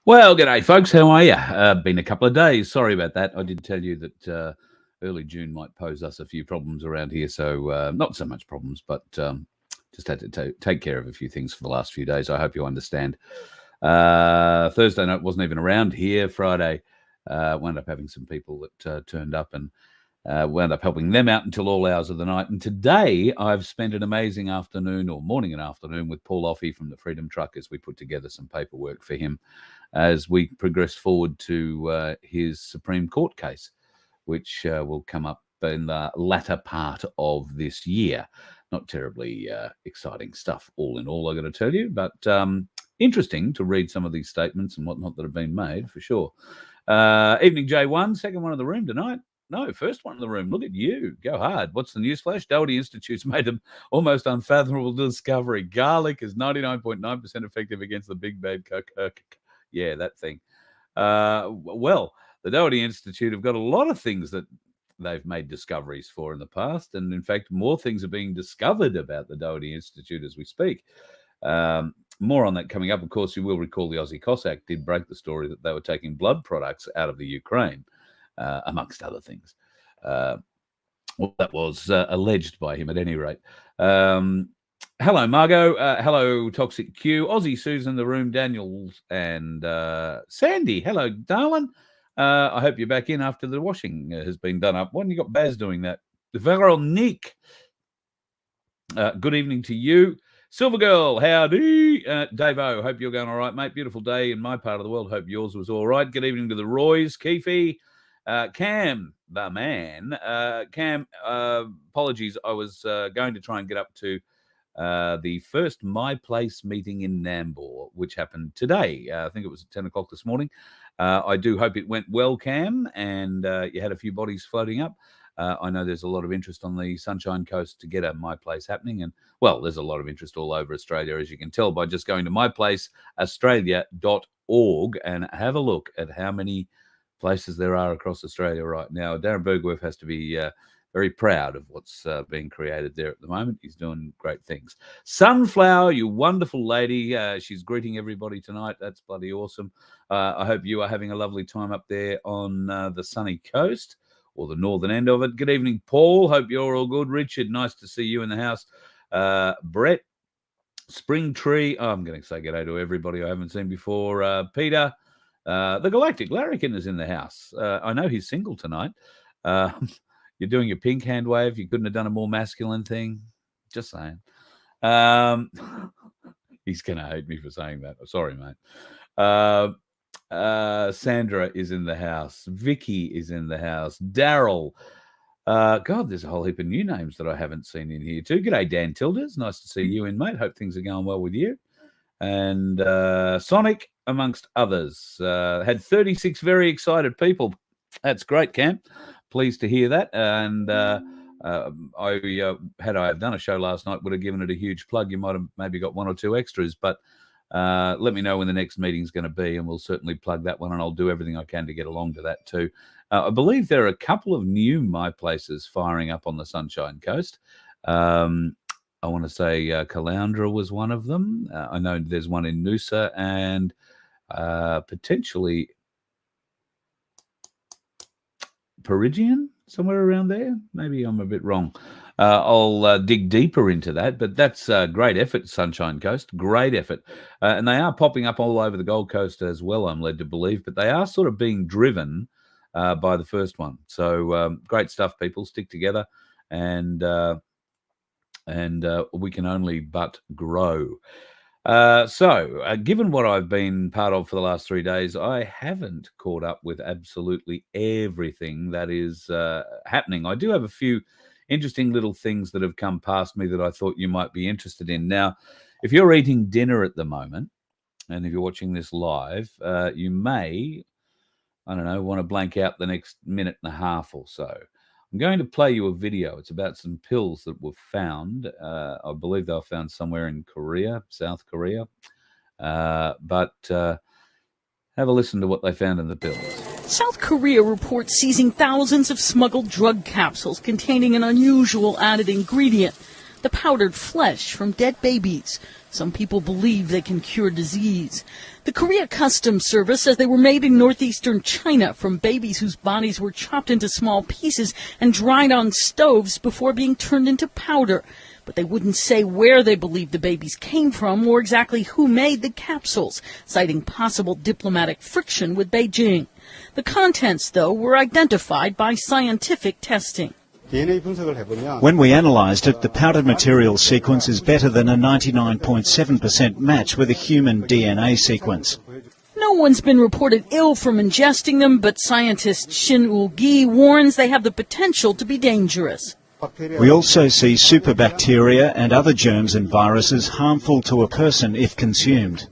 Well, g'day, folks. How are you? Been a couple of days. Sorry about that. I did tell you that early June might pose us a few problems around here. So not so much problems, but just had to take care of a few things for the last few days. I hope you understand. Thursday night wasn't even around here. Friday, wound up having some people that turned up and wound up helping them out until all hours of the night. And today I've spent an amazing afternoon or morning and afternoon with Paul Offey from the Freedom Truck as we put together some paperwork for him as we progress forward to his Supreme Court case, which will come up in the latter part of this year. Not terribly exciting stuff, all in all, I got to tell you, but interesting to read some of these statements and whatnot that have been made, for sure. Evening, J1, second one in the room tonight. No, first one in the room. Look at you. Go hard. What's the newsflash? Doherty Institute's made an almost unfathomable discovery. Garlic is 99.9% effective against the big bad yeah, that thing. Well, the Doherty Institute have got a lot of things that they've made discoveries for in the past. And in fact, more things are being discovered about the Doherty Institute as we speak. More on that coming up. Of course, you will recall the Aussie Cossack did break the story that they were taking blood products out of the Ukraine, amongst other things. Well, that was alleged by him at any rate. Hello, Margot. Hello, Toxic Q. Aussie Sue's in the room. Daniels and Sandy. Hello, darling. I hope you're back in after the washing has been done up. Why haven't you got Baz doing that? Veronique. Good evening to you. Silver Girl, howdy. Dave-O, hope you're going all right, mate. Beautiful day in my part of the world. Hope yours was all right. Good evening to the Roys. Keefe. Cam, the man. Cam, apologies. I was going to try and get up to the first My Place meeting in Nambour, which happened today. I think it was at 10 o'clock this morning. I do hope it went well, Cam, and you had a few bodies floating up. I know there's a lot of interest on the Sunshine Coast to get a My Place happening. And, well, there's a lot of interest all over Australia, as you can tell by just going to myplaceaustralia.org and have a look at how many places there are across Australia right now. Darren Bergwerf has to be very proud of what's being created there at the moment. He's doing great things. Sunflower, you wonderful lady. She's greeting everybody tonight. That's bloody awesome. I hope you are having a lovely time up there on the sunny coast or the northern end of it. Good evening, Paul. Hope you're all good. Richard, nice to see you in the house. Brett, Spring Tree. Oh, I'm going to say good day to everybody I haven't seen before. Peter, the Galactic Larrikin is in the house. I know he's single tonight. You're doing your pink hand wave. You couldn't have done a more masculine thing. Just saying. He's going to hate me for saying that. Sorry, mate. Sandra is in the house. Vicky is in the house. Daryl. God, there's a whole heap of new names that I haven't seen in here too. G'day, Dan Tilders. Nice to see you in, mate. Hope things are going well with you. And Sonic, amongst others. Had 36 very excited people. That's great, Cam. Pleased to hear that. And had I done a show last night, would have given it a huge plug. You might have maybe got one or two extras, but let me know when the next meeting's going to be, and we'll certainly plug that one, and I'll do everything I can to get along to that too. I believe there are a couple of new My Places firing up on the Sunshine Coast. I want to say Caloundra was one of them. I know there's one in Noosa and potentially Perigian, somewhere around there. Maybe I'm a bit wrong. I'll dig deeper into that, but that's a great effort, Sunshine Coast. Great effort. And they are popping up all over the Gold Coast as well, I'm led to believe, but they are sort of being driven by the first one. So great stuff, people. Stick together and we can only but grow. Given what I've been part of for the last 3 days, I haven't caught up with absolutely everything that is happening. I do have a few interesting little things that have come past me that I thought you might be interested in. Now, if you're eating dinner at the moment, and if you're watching this live, you may, I don't know, want to blank out the next minute and a half or so. I'm going to play you a video. It's about some pills that were found. I believe they were found somewhere in Korea, South Korea. But have a listen to what they found in the pills. South Korea reports seizing thousands of smuggled drug capsules containing an unusual added ingredient. the powdered flesh from dead babies. Some people believe they can cure disease. The Korea Customs Service says they were made in northeastern China from babies whose bodies were chopped into small pieces and dried on stoves before being turned into powder. But they wouldn't say where they believe the babies came from or exactly who made the capsules, citing possible diplomatic friction with Beijing. The contents, though, were identified by scientific testing. When we analysed it, the powdered material sequence is better than a 99.7% match with a human DNA sequence. No one's been reported ill from ingesting them, but scientist Shin Woo-gi warns they have the potential to be dangerous. We also see superbacteria and other germs and viruses harmful to a person if consumed.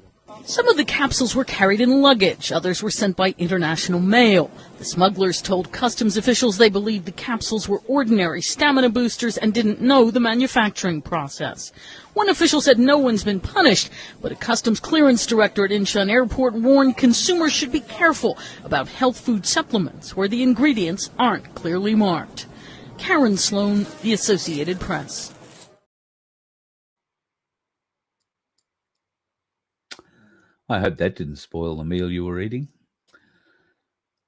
Some of the capsules were carried in luggage. Others were sent by international mail. The smugglers told customs officials they believed the capsules were ordinary stamina boosters and didn't know the manufacturing process. One official said no one's been punished, but a customs clearance director at Incheon Airport warned consumers should be careful about health food supplements where the ingredients aren't clearly marked. Karen Sloan, The Associated Press. I hope that didn't spoil the meal you were eating.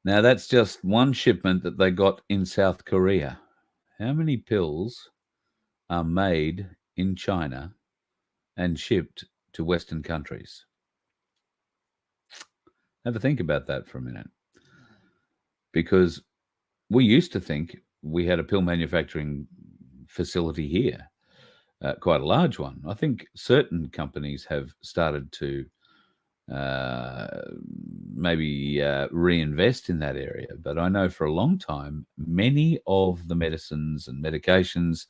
Now, that's just one shipment that they got in South Korea. How many pills are made in China and shipped to Western countries? Have a think about that for a minute. Because we used to think we had a pill manufacturing facility here, quite a large one. I think certain companies have started to maybe reinvest in that area. But I know for a long time, many of the medicines and medications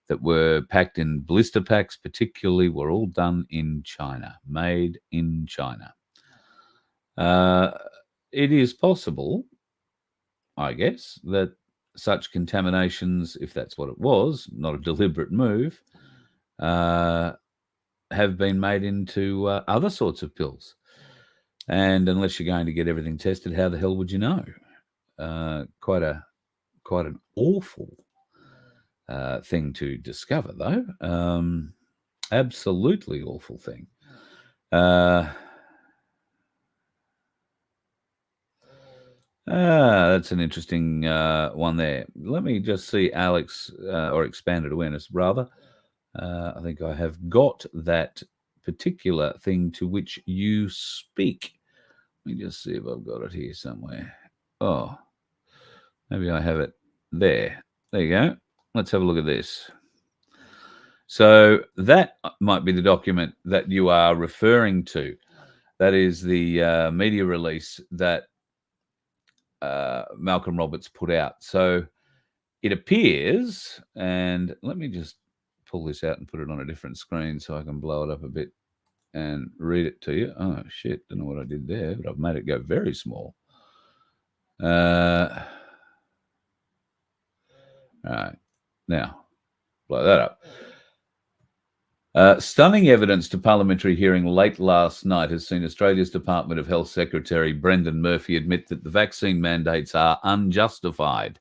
that were packed in blister packs particularly were all done in China, made in China. It is possible, I guess, that such contaminations, if that's what it was, not a deliberate move, have been made into other sorts of pills. And unless you're going to get everything tested, how the hell would you know? Quite an awful thing to discover, though. Absolutely awful thing. That's an interesting one there. Let me just see Alex, or expanded awareness, rather. I think I have got that particular thing to which you speak. Let me just see if I've got it here somewhere. Oh, maybe I have it there. There you go. Let's have a look at this. So that might be the document that you are referring to. That is the media release that Malcolm Roberts put out. So it appears, and let me just pull this out and put it on a different screen so I can blow it up a bit and read it to you. Oh, shit. Don't know what I did there, but I've made it go very small. All right. Now, blow that up. Stunning evidence to parliamentary hearing late last night has seen Australia's Department of Health Secretary Brendan Murphy admit that the vaccine mandates are unjustified.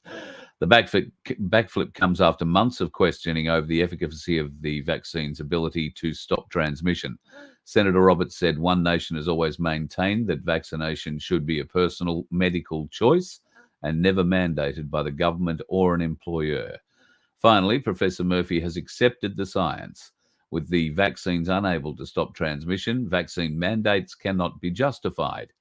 The backflip comes after months of questioning over the efficacy of the vaccine's ability to stop transmission. Senator Roberts said One Nation has always maintained that vaccination should be a personal medical choice and never mandated by the government or an employer. Finally, Professor Murphy has accepted the science. With the vaccines unable to stop transmission, vaccine mandates cannot be justified.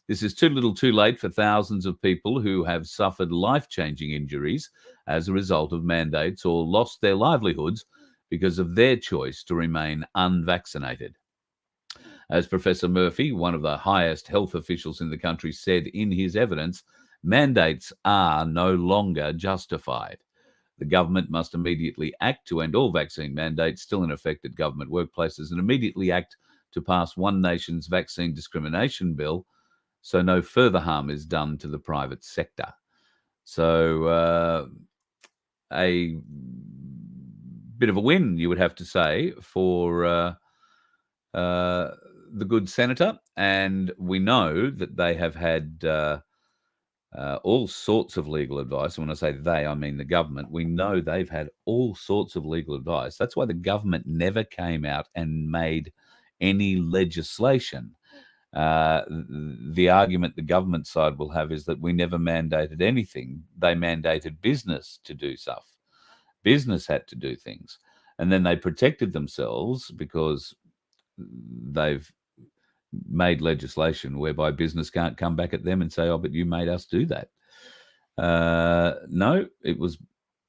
This is too little too late for thousands of people who have suffered life-changing injuries as a result of mandates or lost their livelihoods because of their choice to remain unvaccinated. As Professor Murphy, one of the highest health officials in the country, said in his evidence, mandates are no longer justified. The government must immediately act to end all vaccine mandates still in effect at government workplaces and immediately act to pass One Nation's vaccine discrimination bill so no further harm is done to the private sector. So a bit of a win, you would have to say, for the good senator. And we know that they have had all sorts of legal advice. And when I say they, I mean the government. We know they've had all sorts of legal advice. That's why the government never came out and made any legislation. The argument the government side will have is that we never mandated anything. They mandated business to do stuff. Business had to do things. And then they protected themselves because they've made legislation whereby business can't come back at them and say, oh, but you made us do that. No, it was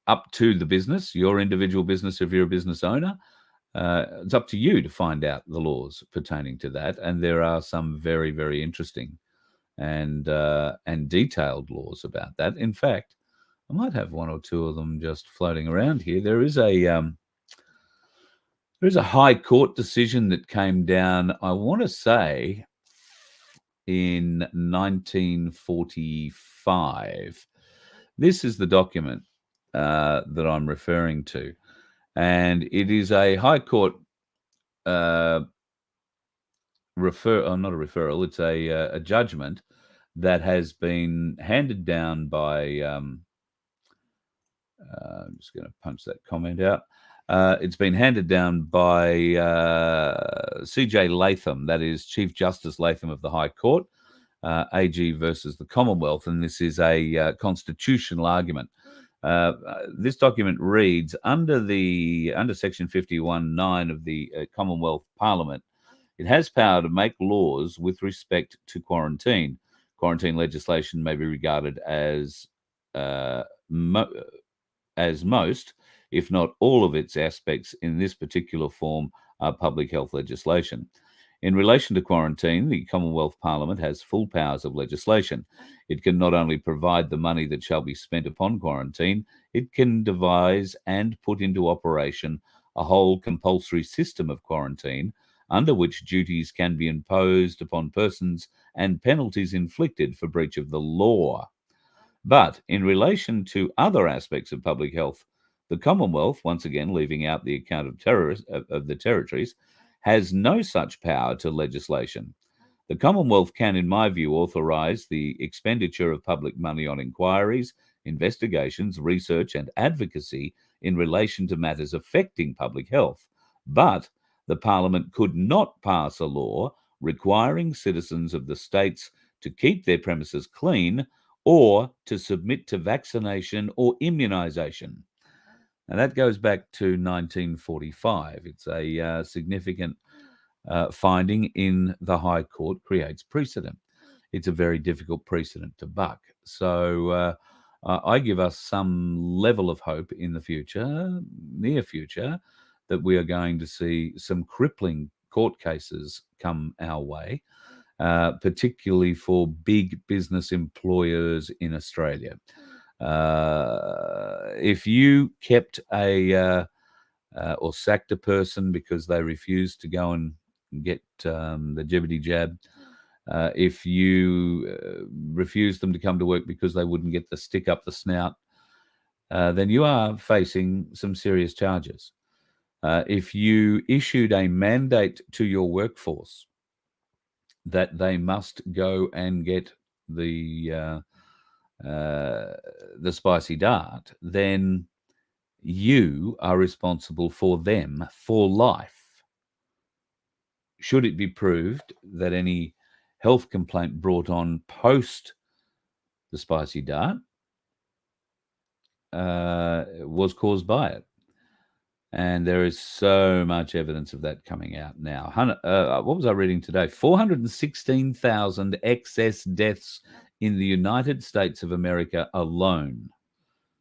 up to the business, your individual business, if you're a business owner. It's up to you to find out the laws pertaining to that. And there are some very, very interesting and detailed laws about that. In fact, I might have one or two of them just floating around here. There is a high court decision that came down, I want to say, in 1945. This is the document that I'm referring to. And it is a high court not a referral, it's a judgment that has been handed down by, I'm just going to punch that comment out. It's been handed down by C.J. Latham, that is Chief Justice Latham of the High Court, AG versus the Commonwealth, and this is a constitutional argument. This document reads, under Section 51(9) of the Commonwealth Parliament, it has power to make laws with respect to quarantine. Quarantine legislation may be regarded as most, if not all of its aspects in this particular form are public health legislation. In relation to quarantine, the Commonwealth Parliament has full powers of legislation. It can not only provide the money that shall be spent upon quarantine, it can devise and put into operation a whole compulsory system of quarantine, under which duties can be imposed upon persons and penalties inflicted for breach of the law. But in relation to other aspects of public health, the Commonwealth, once again leaving out the account of the territories, has no such power to legislation. The Commonwealth can, in my view, authorise the expenditure of public money on inquiries, investigations, research and advocacy in relation to matters affecting public health. But the Parliament could not pass a law requiring citizens of the states to keep their premises clean or to submit to vaccination or immunisation. And that goes back to 1945. It's a significant finding in the High Court, creates precedent. It's a very difficult precedent to buck. So I give us some level of hope in the future, near future, that we are going to see some crippling court cases come our way, particularly for big business employers in Australia. If you kept or sacked a person because they refused to go and get the jibbity jab, if you refused them to come to work because they wouldn't get the stick up the snout, then you are facing some serious charges. If you issued a mandate to your workforce that they must go and get the spicy dart, then you are responsible for them for life. Should it be proved that any health complaint brought on post the spicy dart was caused by it. And there is so much evidence of that coming out now. What was I reading today? 416,000 excess deaths in the United States of America alone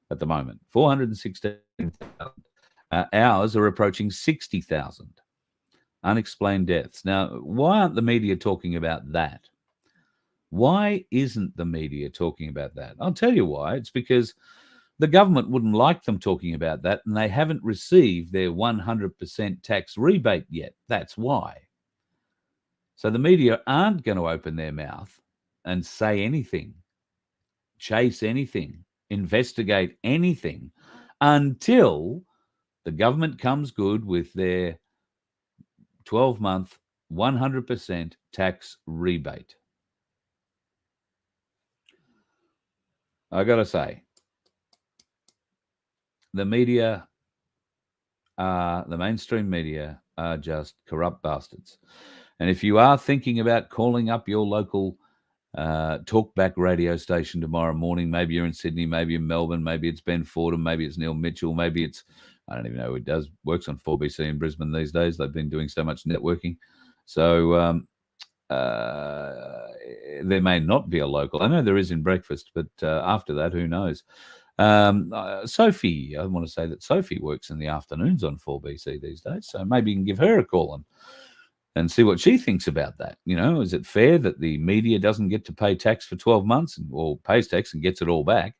at the moment. 416,000. Ours are approaching 60,000 unexplained deaths. Now, why aren't the media talking about that? Why isn't the media talking about that? I'll tell you why. It's because the government wouldn't like them talking about that, and they haven't received their 100% tax rebate yet. That's why. So the media aren't going to open their mouth and say anything, chase anything, investigate anything until the government comes good with their 12-month 100% tax rebate. I got to say, the media, the mainstream media are just corrupt bastards. And if you are thinking about calling up your local talkback radio station tomorrow morning, maybe you're in Sydney, maybe in Melbourne, maybe it's Ben Fordham, maybe it's Neil Mitchell, maybe it's, I don't even know who works on 4BC in Brisbane these days. They've been doing so much networking. So there may not be a local. I know there is in breakfast, but after that, who knows? Sophie, I want to say that Sophie works in the afternoons on 4BC these days. So maybe you can give her a call and see what she thinks about that. You know, is it fair that the media doesn't get to pay tax for 12 months or pays tax and gets it all back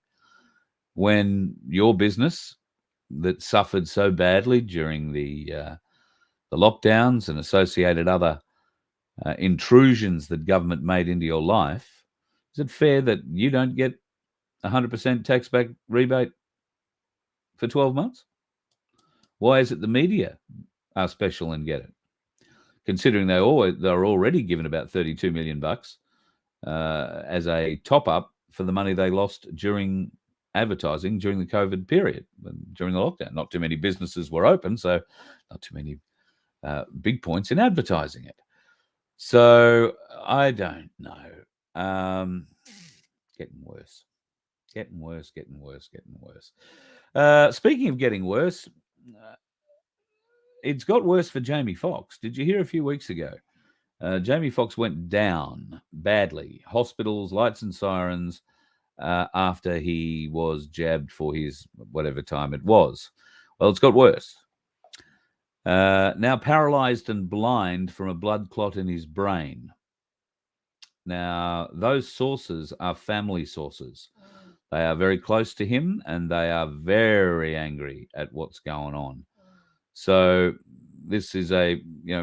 when your business that suffered so badly during the lockdowns and associated other intrusions that government made into your life, is it fair that you don't get 100% tax back rebate for 12 months? Why is it the media are special and get it? Considering they're already given about $32 million as a top-up for the money they lost during advertising during the COVID period, during the lockdown. Not too many businesses were open, so not too many big points in advertising it. So I don't know. Getting worse. Speaking of getting worse, it's got worse for Jamie Foxx. Did you hear a few weeks ago? Jamie Foxx went down badly. Hospitals, lights and sirens after he was jabbed for his whatever time it was. Well, it's got worse. Now paralyzed and blind from a blood clot in his brain. Now, those sources are family sources. They are very close to him and they are very angry at what's going on. So this is a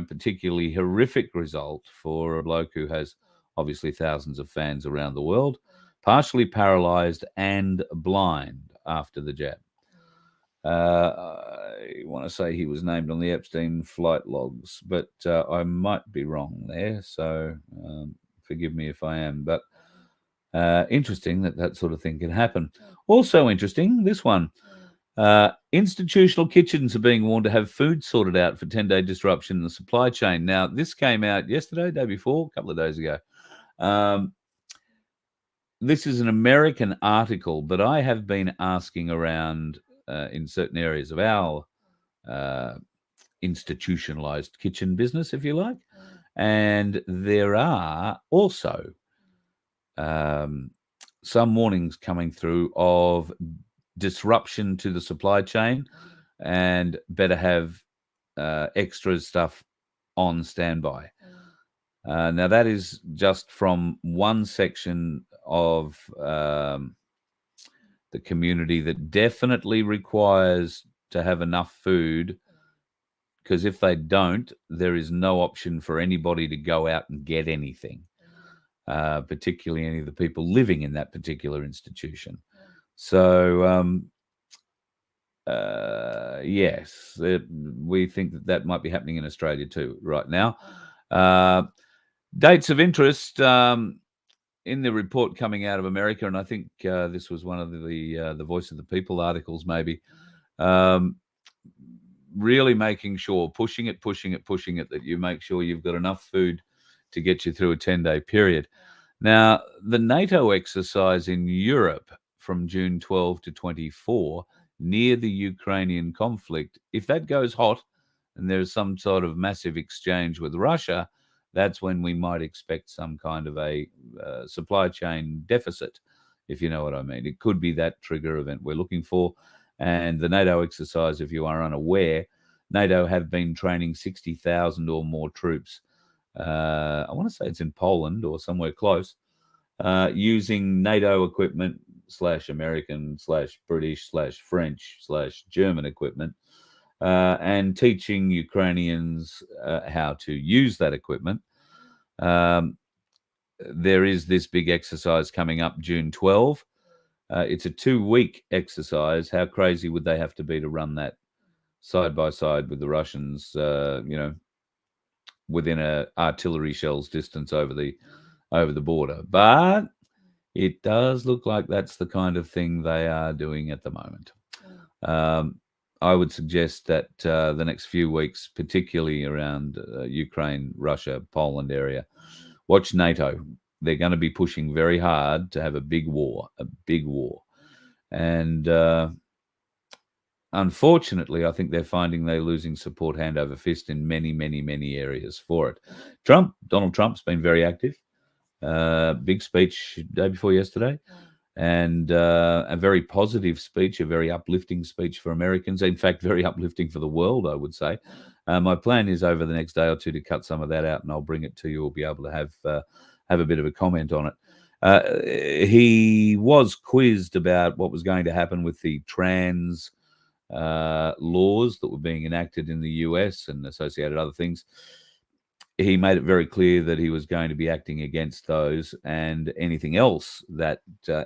particularly horrific result for a bloke who has obviously thousands of fans around the world, partially paralyzed and blind after the jab. I want to say he was named on the Epstein flight logs, but I might be wrong there. So forgive me if I am. But interesting that sort of thing can happen. Also interesting, this one. Institutional kitchens are being warned to have food sorted out for 10-day disruption in the supply chain. Now, this came out yesterday, day before, a couple of days ago. This is an American article, but I have been asking around in certain areas of our institutionalized kitchen business, if you like. And there are also some warnings coming through of disruption to the supply chain and better have extra stuff on standby. Now, that is just from one section of the community that definitely requires to have enough food, because if they don't, there is no option for anybody to go out and get anything, particularly any of the people living in that particular institution. So, yes, we think that might be happening in Australia too right now. Dates of interest in the report coming out of America, and I think this was one of the Voice of the People articles maybe, really making sure, pushing it, that you make sure you've got enough food to get you through a 10-day period. Now, the NATO exercise in Europe from June 12 to 24 near the Ukrainian conflict, if that goes hot and there's some sort of massive exchange with Russia, that's when we might expect some kind of a supply chain deficit, if you know what I mean. It could be that trigger event we're looking for. And the NATO exercise, if you are unaware, NATO have been training 60,000 or more troops. I want to say it's in Poland or somewhere close, using NATO equipment /American /British /French /German equipment, and teaching Ukrainians how to use that equipment. There is this big exercise coming up June 12. It's a 2-week exercise. How crazy would they have to be to run that side by side with the Russians, within a artillery shell's distance over the border? But It does look like that's the kind of thing they are doing at the moment. I would suggest that the next few weeks, particularly around Ukraine, Russia, Poland area, watch NATO. They're going to be pushing very hard to have a big war. And unfortunately, I think they're finding they're losing support hand over fist in many, many, many areas for it. Donald Trump's been very active. Big speech day before yesterday, and a very positive speech, a very uplifting speech for Americans. In fact, very uplifting for the world, I would say. My plan is over the next day or two to cut some of that out, and I'll bring it to you. We'll be able to have a bit of a comment on it. He was quizzed about what was going to happen with the trans laws that were being enacted in the US and associated other things. He made it very clear that he was going to be acting against those and anything else that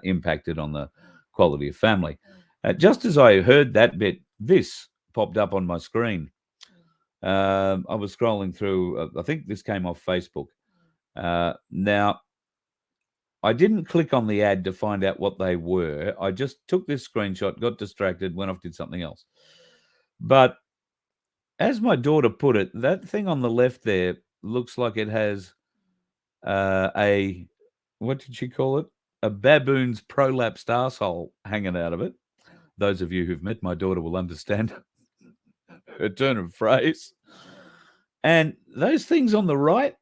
impacted on the quality of family. Just as I heard that bit, this popped up on my screen. I was scrolling through, I think this came off Facebook. Now, I didn't click on the ad to find out what they were. I just took this screenshot, got distracted, went off, did something else. But as my daughter put it, that thing on the left there looks like it has what did she call it? A baboon's prolapsed arsehole hanging out of it. Those of you who've met my daughter will understand her turn of phrase. And those things on the right,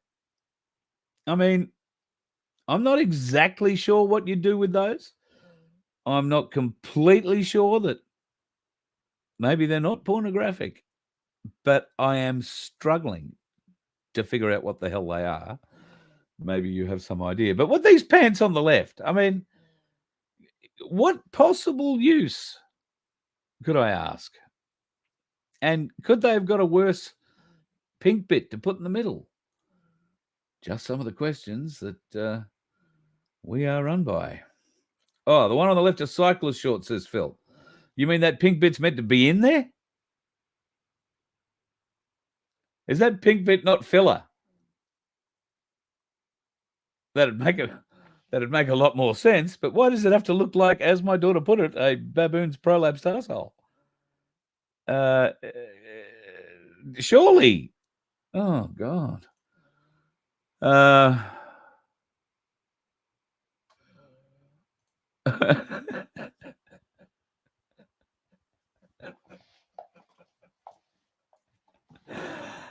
I mean, I'm not exactly sure what you do with those. I'm not completely sure that maybe they're not pornographic, but I am struggling to figure out what the hell they are. Maybe you have some idea. But what these pants on the left, I mean, what possible use could I ask? And could they have got a worse pink bit to put in the middle? Just some of the questions that we are run by. Oh, the one on the left is cyclist shorts, says Phil. You mean that pink bit's meant to be in there? Is that pink bit not filler? That'd make a lot more sense. But why does it have to look like, as my daughter put it, a baboon's prolapsed arsehole? Surely. Oh God.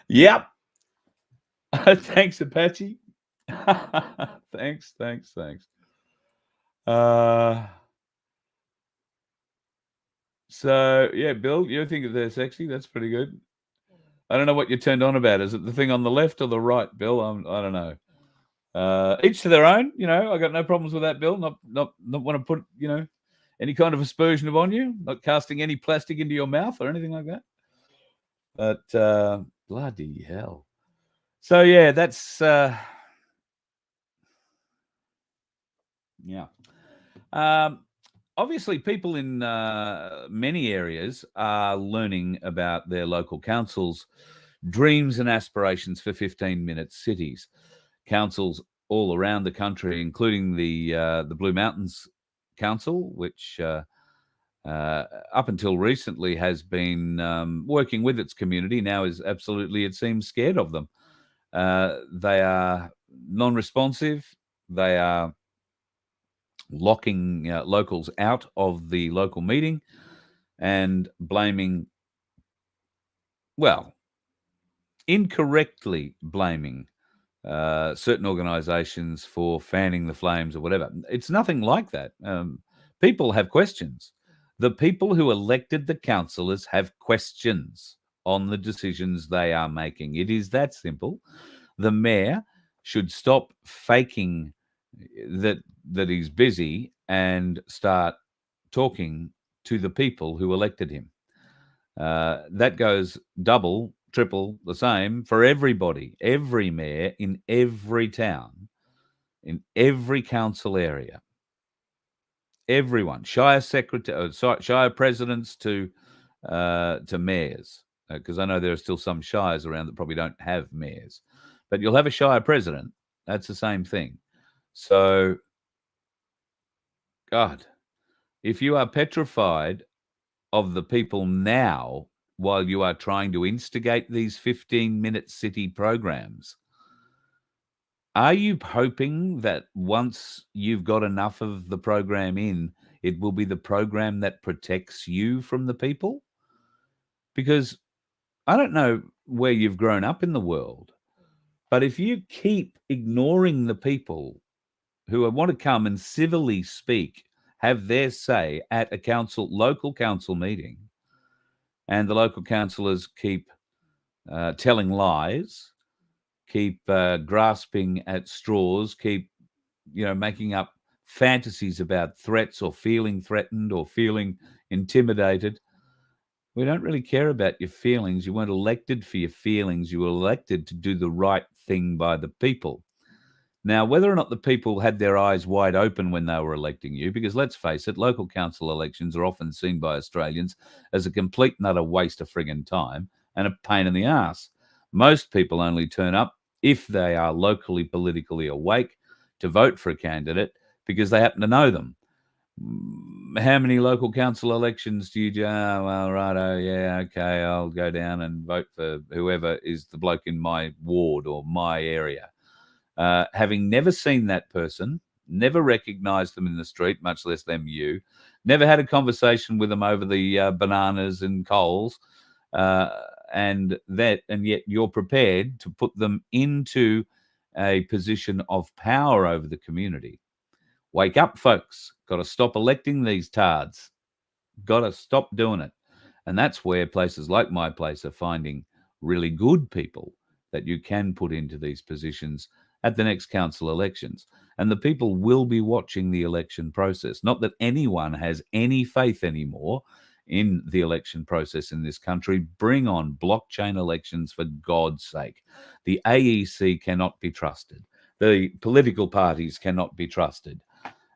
Yep. Thanks, Apache. Thanks. So yeah, Bill, you think that they're sexy? That's pretty good. I don't know what you turned on about. Is it the thing on the left or the right, Bill? I don't know. Each to their own. You know, I got no problems with that, Bill. Not want to put any kind of aspersion upon you. Not casting any plastic into your mouth or anything like that. But bloody hell. So yeah, that's yeah. Obviously, people in many areas are learning about their local councils' dreams and aspirations for 15-minute cities. Councils all around the country, including the Blue Mountains Council, which up until recently has been working with its community, now is absolutely, it seems, scared of them. They are non-responsive. They are locking locals out of the local meeting and incorrectly blaming certain organizations for fanning the flames or whatever. It's nothing like that. People have questions. The people who elected the councillors have questions on the decisions they are making. It is that simple. The mayor should stop faking that he's busy and start talking to the people who elected him. That goes double, triple the same for everybody, every mayor in every town, in every council area. Everyone, shire presidents to mayors, because I know there are still some shires around that probably don't have mayors, but you'll have a shire president. That's the same thing. So God, if you are petrified of the people now while you are trying to instigate these 15-minute city programs, are you hoping that once you've got enough of the program in, it will be the program that protects you from the people? Because I don't know where you've grown up in the world, but if you keep ignoring the people who want to come and civilly speak, have their say at a local council meeting, and the local councillors keep telling lies, keep grasping at straws, keep making up fantasies about threats or feeling threatened or feeling intimidated. We don't really care about your feelings. You weren't elected for your feelings. You were elected to do the right thing by the people. Now, whether or not the people had their eyes wide open when they were electing you, because let's face it, local council elections are often seen by Australians as a complete and utter waste of friggin' time and a pain in the ass. Most people only turn up if they are locally politically awake to vote for a candidate because they happen to know them. How many local council elections do you do? Oh, well, righto, yeah, okay, I'll go down and vote for whoever is the bloke in my ward or my area. Having never seen that person, never recognised them in the street, much less them you, never had a conversation with them over the bananas and coals, and yet you're prepared to put them into a position of power over the community. Wake up, folks. Got to stop electing these tards. Got to stop doing it. And that's where places like my place are finding really good people that you can put into these positions at the next council elections. And the people will be watching the election process. Not that anyone has any faith anymore in the election process in this country. Bring on blockchain elections, for God's sake. The AEC cannot be trusted. The political parties cannot be trusted.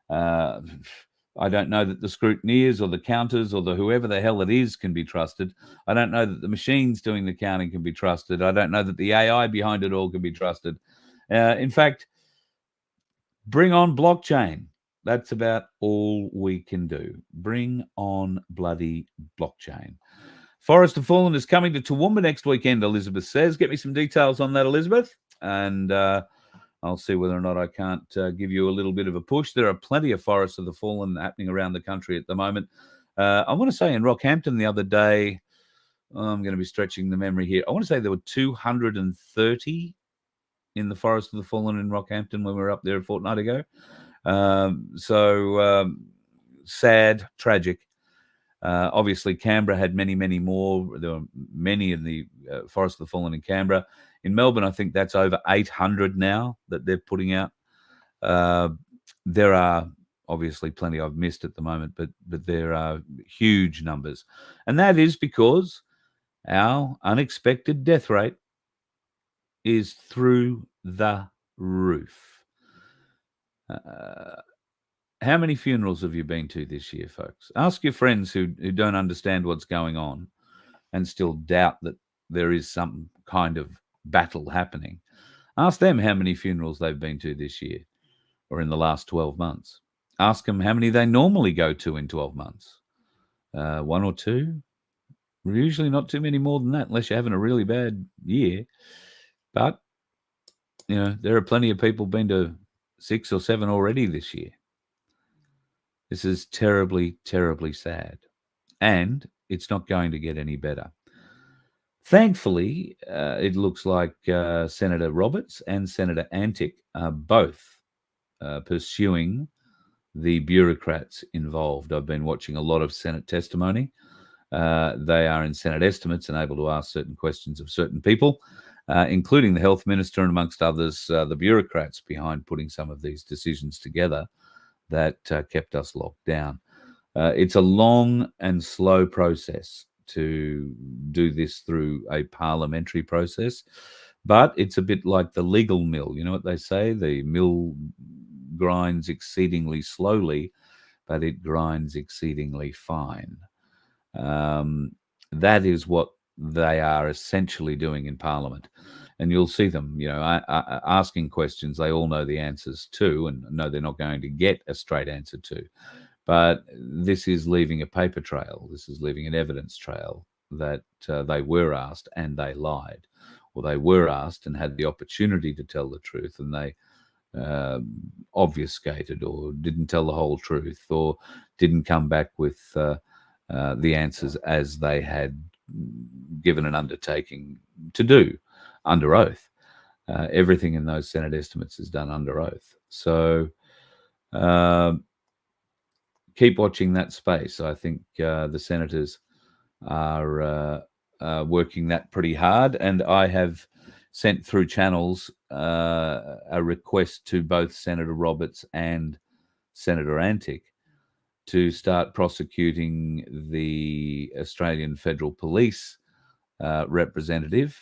I don't know that the scrutineers or the counters or the whoever the hell it is can be trusted. I don't know that the machines doing the counting can be trusted. I don't know that the AI behind it all can be trusted. In fact, bring on blockchain. That's about all we can do. Bring on bloody blockchain. Forest of Fallen is coming to Toowoomba next weekend, Elizabeth says. Get me some details on that, Elizabeth. And I'll see whether or not I can't give you a little bit of a push. There are plenty of Forests of the Fallen happening around the country at the moment. I want to say in Rockhampton the other day, I'm going to be stretching the memory here. I want to say there were 230 in the Forest of the Fallen in Rockhampton when we were up there a fortnight ago. Sad, tragic. Obviously, Canberra had many, many more. There were many in the Forest of the Fallen in Canberra. In Melbourne, I think that's over 800 now that they're putting out. There are obviously plenty I've missed at the moment, but there are huge numbers. And that is because our unexpected death rate is through the roof. How many funerals have you been to this year, folks? Ask your friends who don't understand what's going on and still doubt that there is some kind of battle happening. Ask them how many funerals they've been to this year or in the last 12 months. Ask them how many they normally go to in 12 months. One or two? Usually not too many more than that, unless you're having a really bad year. But, there are plenty of people been to 6 or 7 already this year. This is terribly, terribly sad. And it's not going to get any better. Thankfully, it looks like Senator Roberts and Senator Antic are both pursuing the bureaucrats involved. I've been watching a lot of Senate testimony. They are in Senate estimates and able to ask certain questions of certain people, including the health minister and amongst others, the bureaucrats behind putting some of these decisions together that kept us locked down. It's a long and slow process to do this through a parliamentary process, but it's a bit like the legal mill. You know what they say? The mill grinds exceedingly slowly, but it grinds exceedingly fine. That is what they are essentially doing in Parliament. And you'll see them, asking questions they all know the answers to and know they're not going to get a straight answer to. But this is leaving a paper trail. This is leaving an evidence trail that they were asked and they lied, or they were asked and had the opportunity to tell the truth and they obfuscated or didn't tell the whole truth or didn't come back with the answers as they had given an undertaking to do under oath. Everything in those Senate estimates is done under oath. So keep watching that space. I think the senators are working that pretty hard, and I have sent through channels a request to both Senator Roberts and Senator Antic to start prosecuting the Australian Federal Police representative,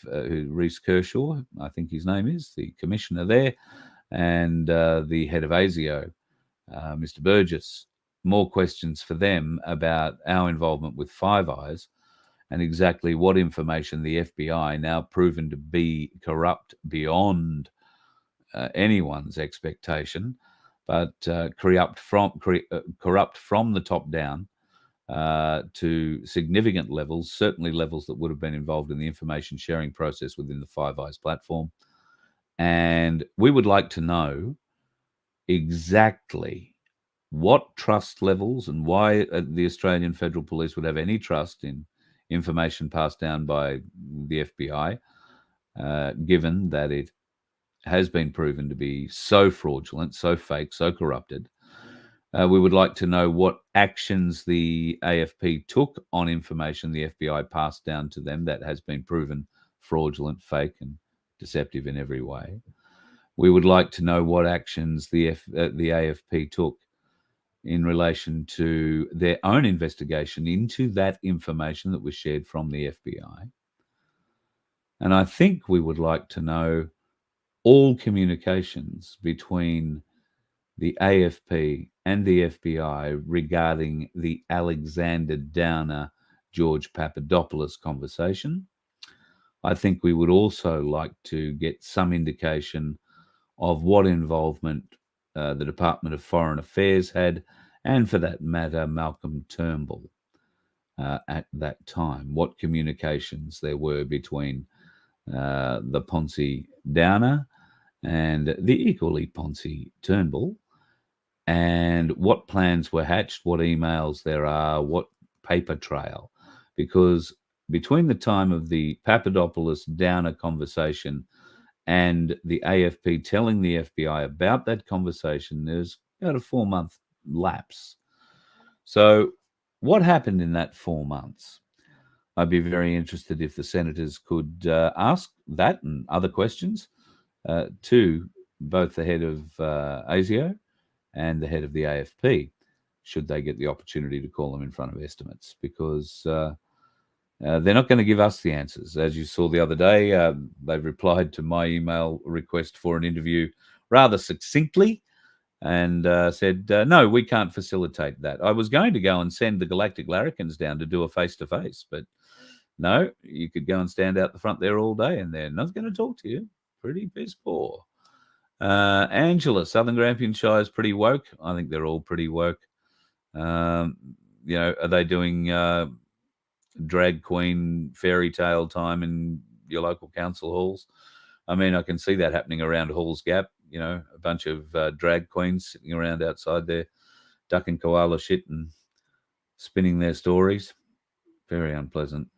Reece Kershaw, I think his name is, the commissioner there, and the head of ASIO, Mr. Burgess. More questions for them about our involvement with Five Eyes and exactly what information the FBI, now proven to be corrupt beyond anyone's expectation, but corrupt from the top down to significant levels, certainly levels that would have been involved in the information sharing process within the Five Eyes platform. And we would like to know exactly what trust levels and why the Australian Federal Police would have any trust in information passed down by the FBI, given that it has been proven to be so fraudulent, so fake, so corrupted. We would like to know what actions the AFP took on information the FBI passed down to them that has been proven fraudulent, fake, and deceptive in every way. We would like to know what actions the AFP took in relation to their own investigation into that information that was shared from the FBI. And I think we would like to know all communications between the AFP and the FBI regarding the Alexander Downer, George Papadopoulos conversation. I think we would also like to get some indication of what involvement the Department of Foreign Affairs had, and for that matter, Malcolm Turnbull at that time, what communications there were between the Ponzi Downer and the equally Ponzi Turnbull, and what plans were hatched, what emails there are, what paper trail. Because between the time of the Papadopoulos Downer conversation and the AFP telling the FBI about that conversation, there's about a 4-month lapse. So what happened in that 4 months? I'd be very interested if the senators could ask that and other questions to both the head of ASIO and the head of the AFP, should they get the opportunity to call them in front of estimates, because they're not going to give us the answers. As you saw the other day, they've replied to my email request for an interview rather succinctly and said, no, we can't facilitate that. I was going to go and send the Galactic Larrikins down to do a face-to-face, but no, you could go and stand out the front there all day and they're not going to talk to you. Pretty piss poor. Angela, Southern Grampian Shire is pretty woke. I think they're all pretty woke. Are they doing drag queen fairy tale time in your local council halls? I mean, I can see that happening around Halls Gap, a bunch of drag queens sitting around outside there, ducking koala shit and spinning their stories. Very unpleasant.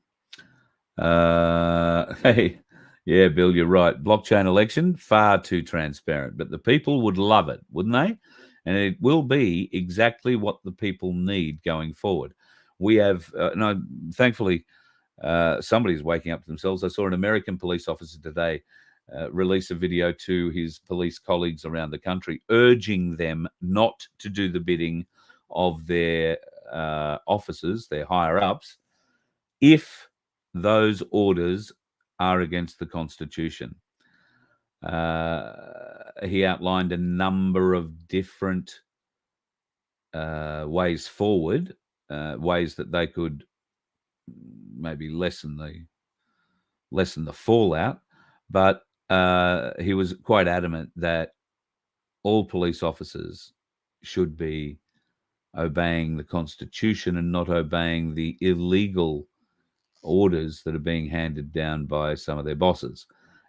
Hey, yeah, Bill, you're right. Blockchain election, far too transparent, but the people would love it, wouldn't they? And it will be exactly what the people need going forward. We have, thankfully, somebody's waking up to themselves. I saw an American police officer today release a video to his police colleagues around the country, urging them not to do the bidding of their officers, their higher-ups, if those orders are against the Constitution. He outlined a number of different ways forward, ways that they could maybe lessen the fallout, but he was quite adamant that all police officers should be obeying the Constitution and not obeying the illegal orders that are being handed down by some of their bosses.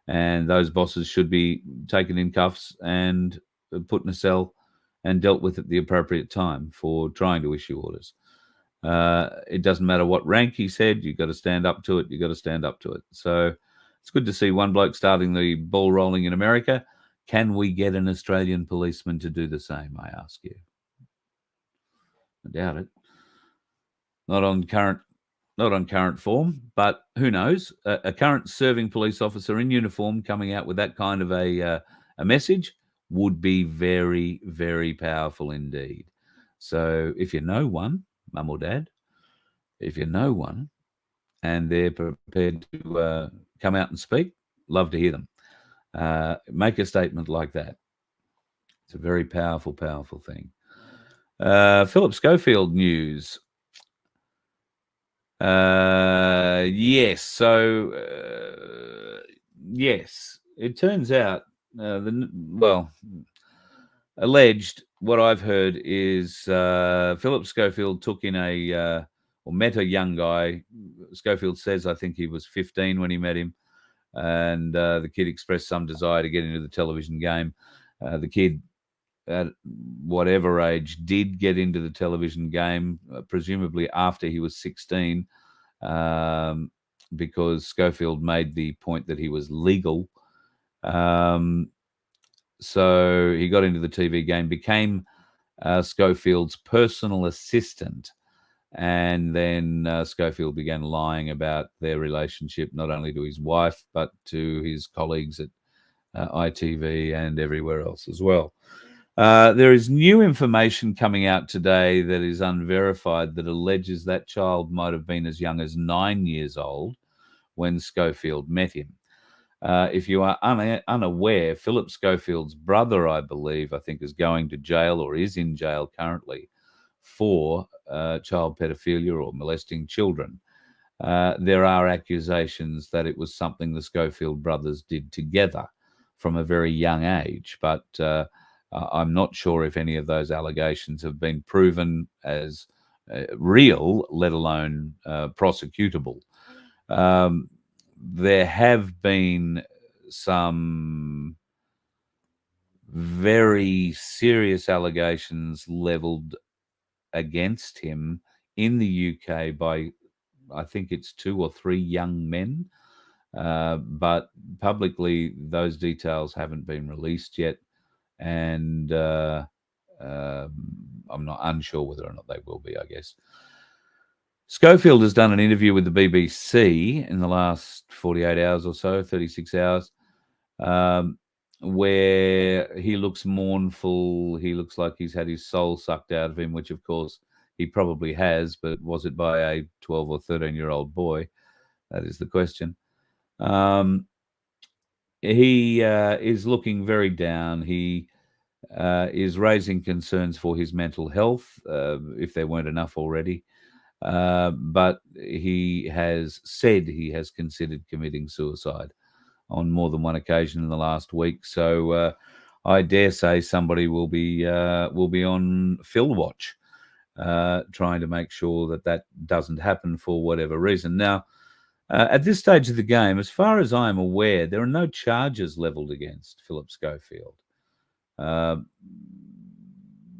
And those bosses should be taken in cuffs and put in a cell and dealt with at the appropriate time for trying to issue orders. It doesn't matter what rank he said, you've got to stand up to it. You've got to stand up to it. So it's good to see one bloke starting the ball rolling in America. Can we get an Australian policeman to do the same, I ask you? I doubt it. Not on current form, but who knows? A current serving police officer in uniform coming out with that kind of a message would be very, very powerful indeed. So if you know one, mum or dad, if you know one and they're prepared to come out and speak, love to hear them. Make a statement like that. It's a very powerful, powerful thing. Phillip Schofield news. Yes. So, yes, it turns out, alleged, what I've heard is Phillip Schofield took in or met a young guy. Schofield says, I think he was 15 when he met him. And the kid expressed some desire to get into the television game. The kid, at whatever age, did get into the television game, presumably after he was 16, because Schofield made the point that he was legal. So he got into the TV game, became Schofield's personal assistant. And then Schofield began lying about their relationship, not only to his wife, but to his colleagues at ITV and everywhere else as well. There is new information coming out today that is unverified that alleges that child might have been as young as 9 years old when Schofield met him. If you are unaware, Phillip Schofield's brother, I think, is going to jail or is in jail currently for child pedophilia or molesting children. There are accusations that it was something the Schofield brothers did together from a very young age, but I'm not sure if any of those allegations have been proven as real, let alone prosecutable. There have been some very serious allegations leveled against him in the UK by, I think it's 2 or 3 young men, but publicly those details haven't been released yet, and I'm not unsure whether or not they will be, I guess. Schofield has done an interview with the BBC in the last 48 hours or so, 36 hours, where he looks mournful. He looks like he's had his soul sucked out of him, which of course he probably has, but was it by a 12 or 13-year-old boy? That is the question. He is looking very down. He is raising concerns for his mental health, if there weren't enough already. But he has said he has considered committing suicide on more than one occasion in the last week. So I dare say somebody will be on Phil watch, trying to make sure that doesn't happen for whatever reason. Now, at this stage of the game, as far as I am aware, there are no charges leveled against Phillip Schofield.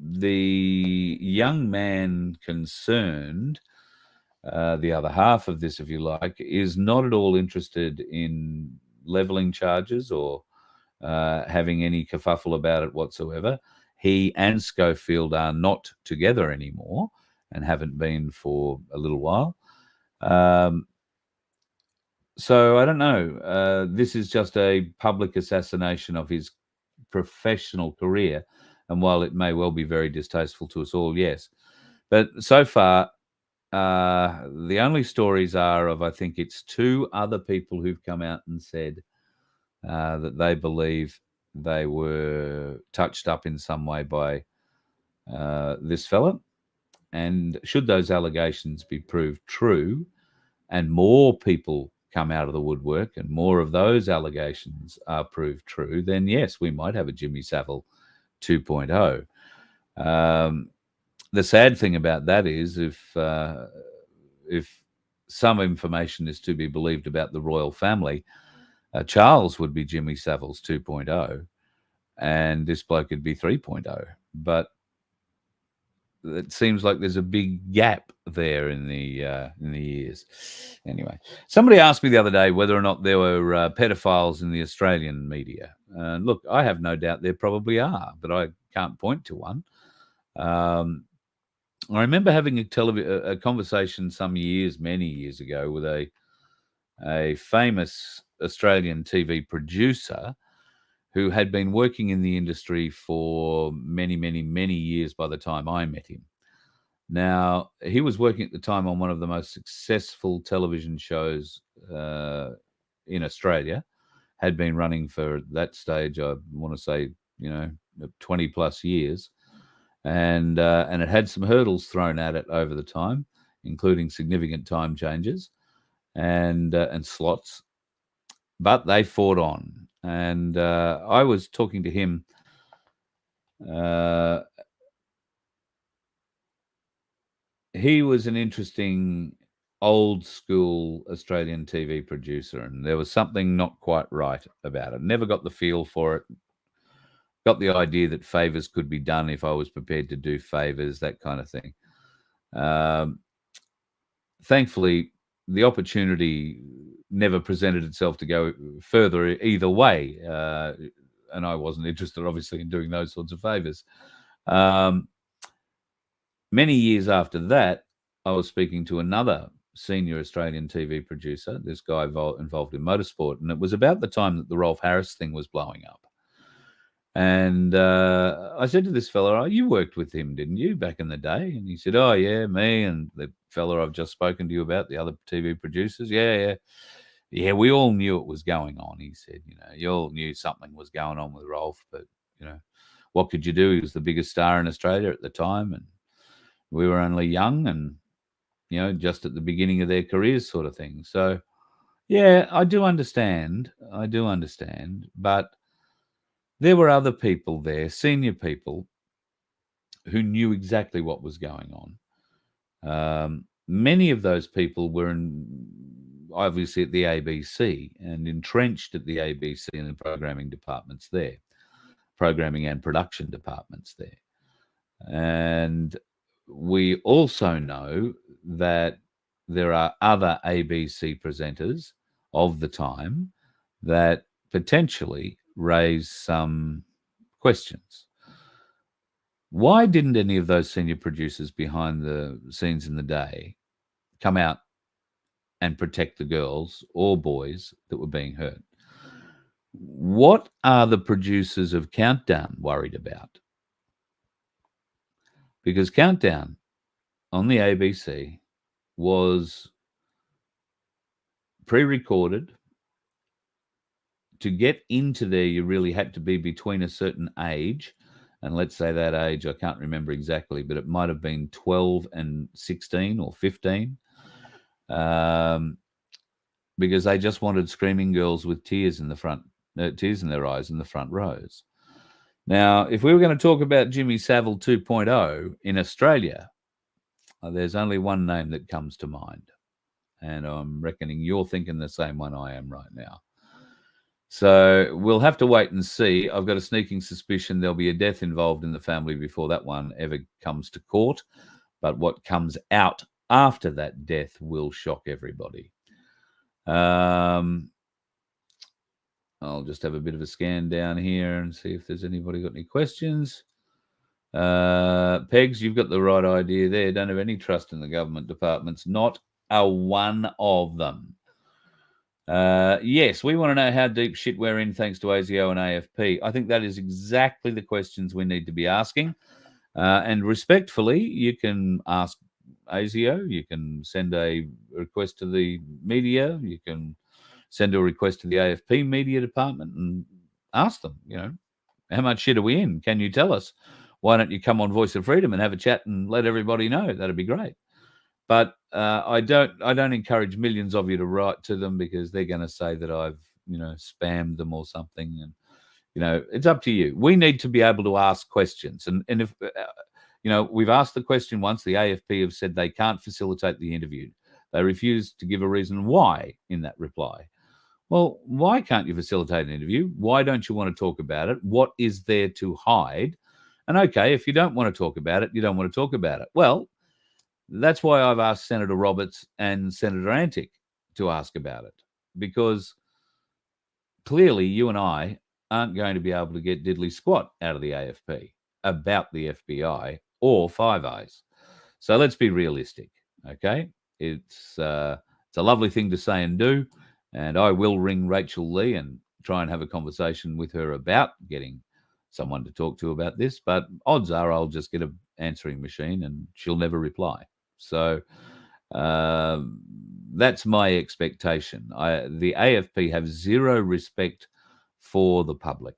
The young man concerned, the other half of this, if you like, is not at all interested in levelling charges or having any kerfuffle about it whatsoever. He and Schofield are not together anymore and haven't been for a little while. So I don't know. This is just a public assassination of his professional career. And while it may well be very distasteful to us all, yes. But so far, the only stories are of, I think it's 2 other people who've come out and said that they believe they were touched up in some way by this fella. And should those allegations be proved true and more people come out of the woodwork and more of those allegations are proved true, then yes, we might have a Jimmy Savile 2.0. the sad thing about that is if some information is to be believed about the royal family, Charles would be Jimmy Savile's 2.0 and this bloke would be 3.0. But it seems like there's a big gap there in the years. Anyway, somebody asked me the other day whether or not there were pedophiles in the Australian media. Look, I have no doubt there probably are, but I can't point to one. I remember having a conversation many years ago with a famous Australian TV producer who had been working in the industry for many, many, many years by the time I met him. Now, he was working at the time on one of the most successful television shows in Australia, had been running for that stage, I want to say, 20 plus years. And it had some hurdles thrown at it over the time, including significant time changes and slots. But they fought on. And I was talking to him. He was an interesting old school Australian TV producer, and there was something not quite right about it. Never got the feel for it. Got the idea that favors could be done if I was prepared to do favors, that kind of thing. Thankfully, the opportunity never presented itself to go further either way. And I wasn't interested, obviously, in doing those sorts of favors. Many years after that, I was speaking to another senior Australian TV producer, this guy involved in motorsport, and it was about the time that the Rolf Harris thing was blowing up. And I said to this fella, "Oh, you worked with him, didn't you, back in the day?" And he said, "Oh, yeah, me and the fella I've just spoken to you about, the other TV producers. Yeah, we all knew it was going on." He said, "You all knew something was going on with Rolf, but, what could you do? He was the biggest star in Australia at the time, and we were only young and, just at the beginning of their careers sort of thing." So, yeah, I do understand, but there were other people there, senior people, who knew exactly what was going on. Many of those people were obviously at the ABC and entrenched at the ABC in the programming departments there, programming and production departments there. And we also know that there are other ABC presenters of the time that potentially raise some questions. Why didn't any of those senior producers behind the scenes in the day come out and protect the girls or boys that were being hurt? What are the producers of Countdown worried about? Because Countdown on the ABC was pre-recorded. To get into there, you really had to be between a certain age. And let's say that age, I can't remember exactly, but it might have been 12 and 16 or 15. Because they just wanted screaming girls with tears in their eyes in the front rows. Now, if we were going to talk about Jimmy Savile 2.0 in Australia, there's only one name that comes to mind. And I'm reckoning you're thinking the same one I am right now. So we'll have to wait and see. I've got a sneaking suspicion there'll be a death involved in the family before that one ever comes to court. But what comes out after that death will shock everybody. I'll just have a bit of a scan down here and see if there's anybody got any questions. Pegs, you've got the right idea there. Don't have any trust in the government departments. Not a one of them. Yes, we want to know how deep shit we're in thanks to ASIO and AFP. I think that is exactly the questions we need to be asking. And respectfully, you can ask ASIO, you can send a request to the media, you can send a request to the AFP media department and ask them, how much shit are we in? Can you tell us? Why don't you come on Voice of Freedom and have a chat and let everybody know? That'd be great. But I don't encourage millions of you to write to them because they're going to say that I've, spammed them or something. And, it's up to you. We need to be able to ask questions. And if You know, we've asked the question once. The AFP have said they can't facilitate the interview. They refused to give a reason why in that reply. Well, why can't you facilitate an interview? Why don't you want to talk about it? What is there to hide? And okay, if you don't want to talk about it, you don't want to talk about it. Well, that's why I've asked Senator Roberts and Senator Antic to ask about it, because clearly you and I aren't going to be able to get diddly squat out of the AFP about the FBI or Five Eyes. So let's be realistic, okay? It's a lovely thing to say and do, and I will ring Rachel Lee and try and have a conversation with her about getting someone to talk to about this, but odds are I'll just get an answering machine and she'll never reply. So that's my expectation. The AFP have zero respect for the public,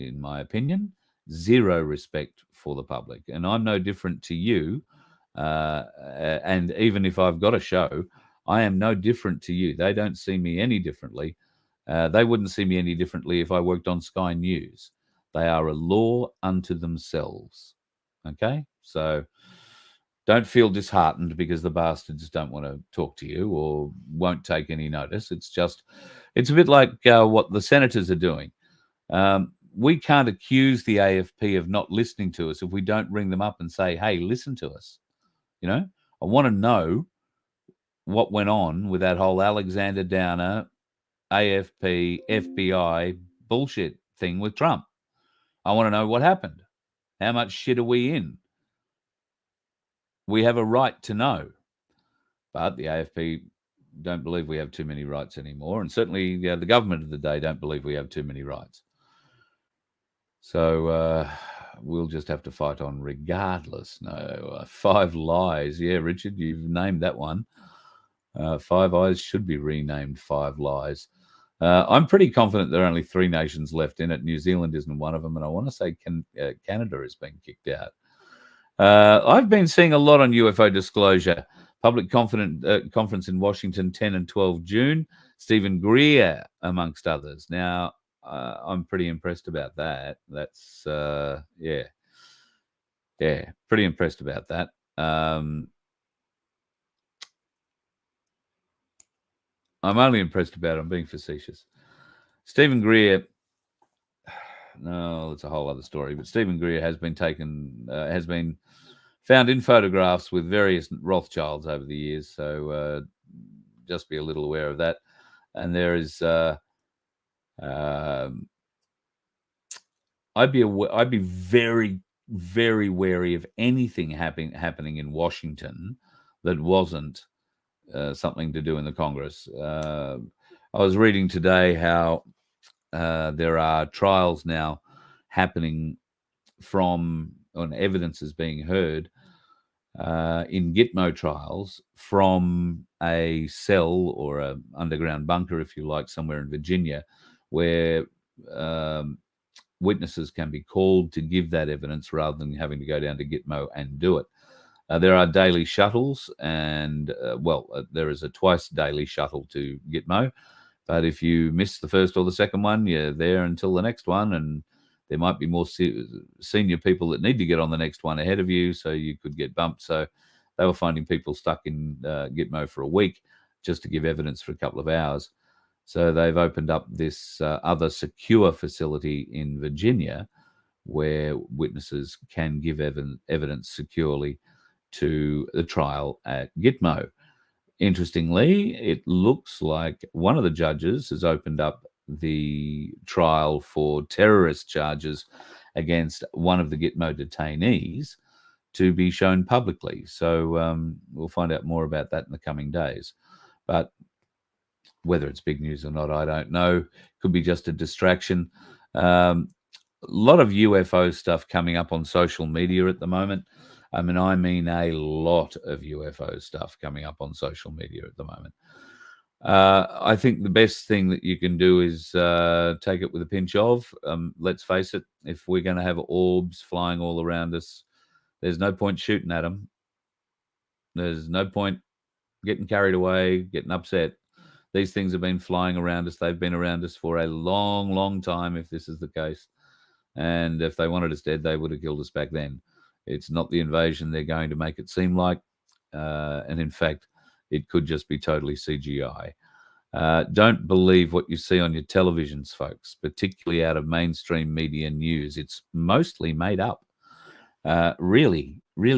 in my opinion, zero respect for the public. And I'm no different to you. And even if I've got a show, I am no different to you. They don't see me any differently. They wouldn't see me any differently if I worked on Sky News. They are a law unto themselves. Okay? So don't feel disheartened because the bastards don't want to talk to you or won't take any notice. It's a bit like what the senators are doing. We can't accuse the AFP of not listening to us if we don't ring them up and say, hey, listen to us. You know, I want to know what went on with that whole Alexander Downer, AFP, FBI bullshit thing with Trump. I want to know what happened. How much shit are we in? We have a right to know. But the AFP don't believe we have too many rights anymore. And certainly the government of the day don't believe we have too many rights. So we'll just have to fight on regardless. No, Five Lies. Yeah, Richard, you've named that one. Five Eyes should be renamed Five Lies. I'm pretty confident there are only 3 nations left in it. New Zealand isn't one of them. And I want to say Canada is being kicked out. I've been seeing a lot on UFO disclosure. Public conference in Washington, 10 and 12 June. Stephen Greer, amongst others. Now, I'm pretty impressed about that. That's, pretty impressed about that. I'm only impressed about it. I'm being facetious. Stephen Greer, no, it's a whole other story, but Stephen Greer has been found in photographs with various Rothschilds over the years. So just be a little aware of that. And there is, I'd be very, very wary of anything happening in Washington that wasn't something to do in the Congress. I was reading today how there are trials now happening on evidence is being heard in Gitmo trials from a cell or an underground bunker, if you like, somewhere in Virginia, where witnesses can be called to give that evidence rather than having to go down to Gitmo and do it. There are daily shuttles, and there is a twice daily shuttle to Gitmo. But if you miss the first or the second one, you're there until the next one, and there might be more senior people that need to get on the next one ahead of you, so you could get bumped. So they were finding people stuck in Gitmo for a week just to give evidence for a couple of hours. So they've opened up this other secure facility in Virginia where witnesses can give evidence securely to the trial at Gitmo. Interestingly, it looks like one of the judges has opened up the trial for terrorist charges against one of the Gitmo detainees to be shown publicly. So we'll find out more about that in the coming days. But whether it's big news or not, I don't know. Could be just a distraction. A lot of UFO stuff coming up on social media at the moment. I mean a lot of UFO stuff coming up on social media at the moment. I think the best thing that you can do is take it with a pinch of. Let's face it, if we're going to have orbs flying all around us, there's no point shooting at them. There's no point getting carried away, getting upset. These things have been flying around us. They've been around us for a long, long time, if this is the case. And if they wanted us dead, they would have killed us back then. It's not the invasion they're going to make it seem like. And in fact, it could just be totally CGI. Don't believe what you see on your televisions, folks, particularly out of mainstream media news. It's mostly made up. Really,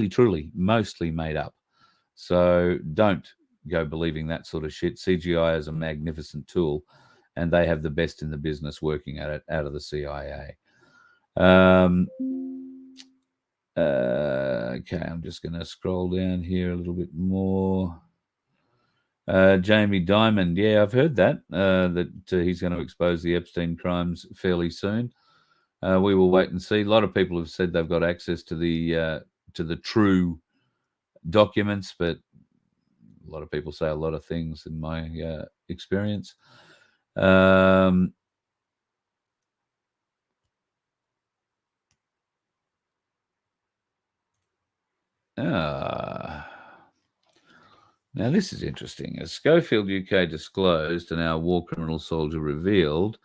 truly, mostly made up. So don't go believing that sort of shit. CGI is a magnificent tool, and they have the best in the business working at it out of the CIA. Okay, I'm just going to scroll down here a little bit more. Jamie Dimond, yeah, I've heard that, that he's going to expose the Epstein crimes fairly soon. We will wait and see. A lot of people have said they've got access to the true documents, but a lot of people say a lot of things in my experience. Now, this is interesting. As Schofield UK disclosed and our war criminal soldier revealed,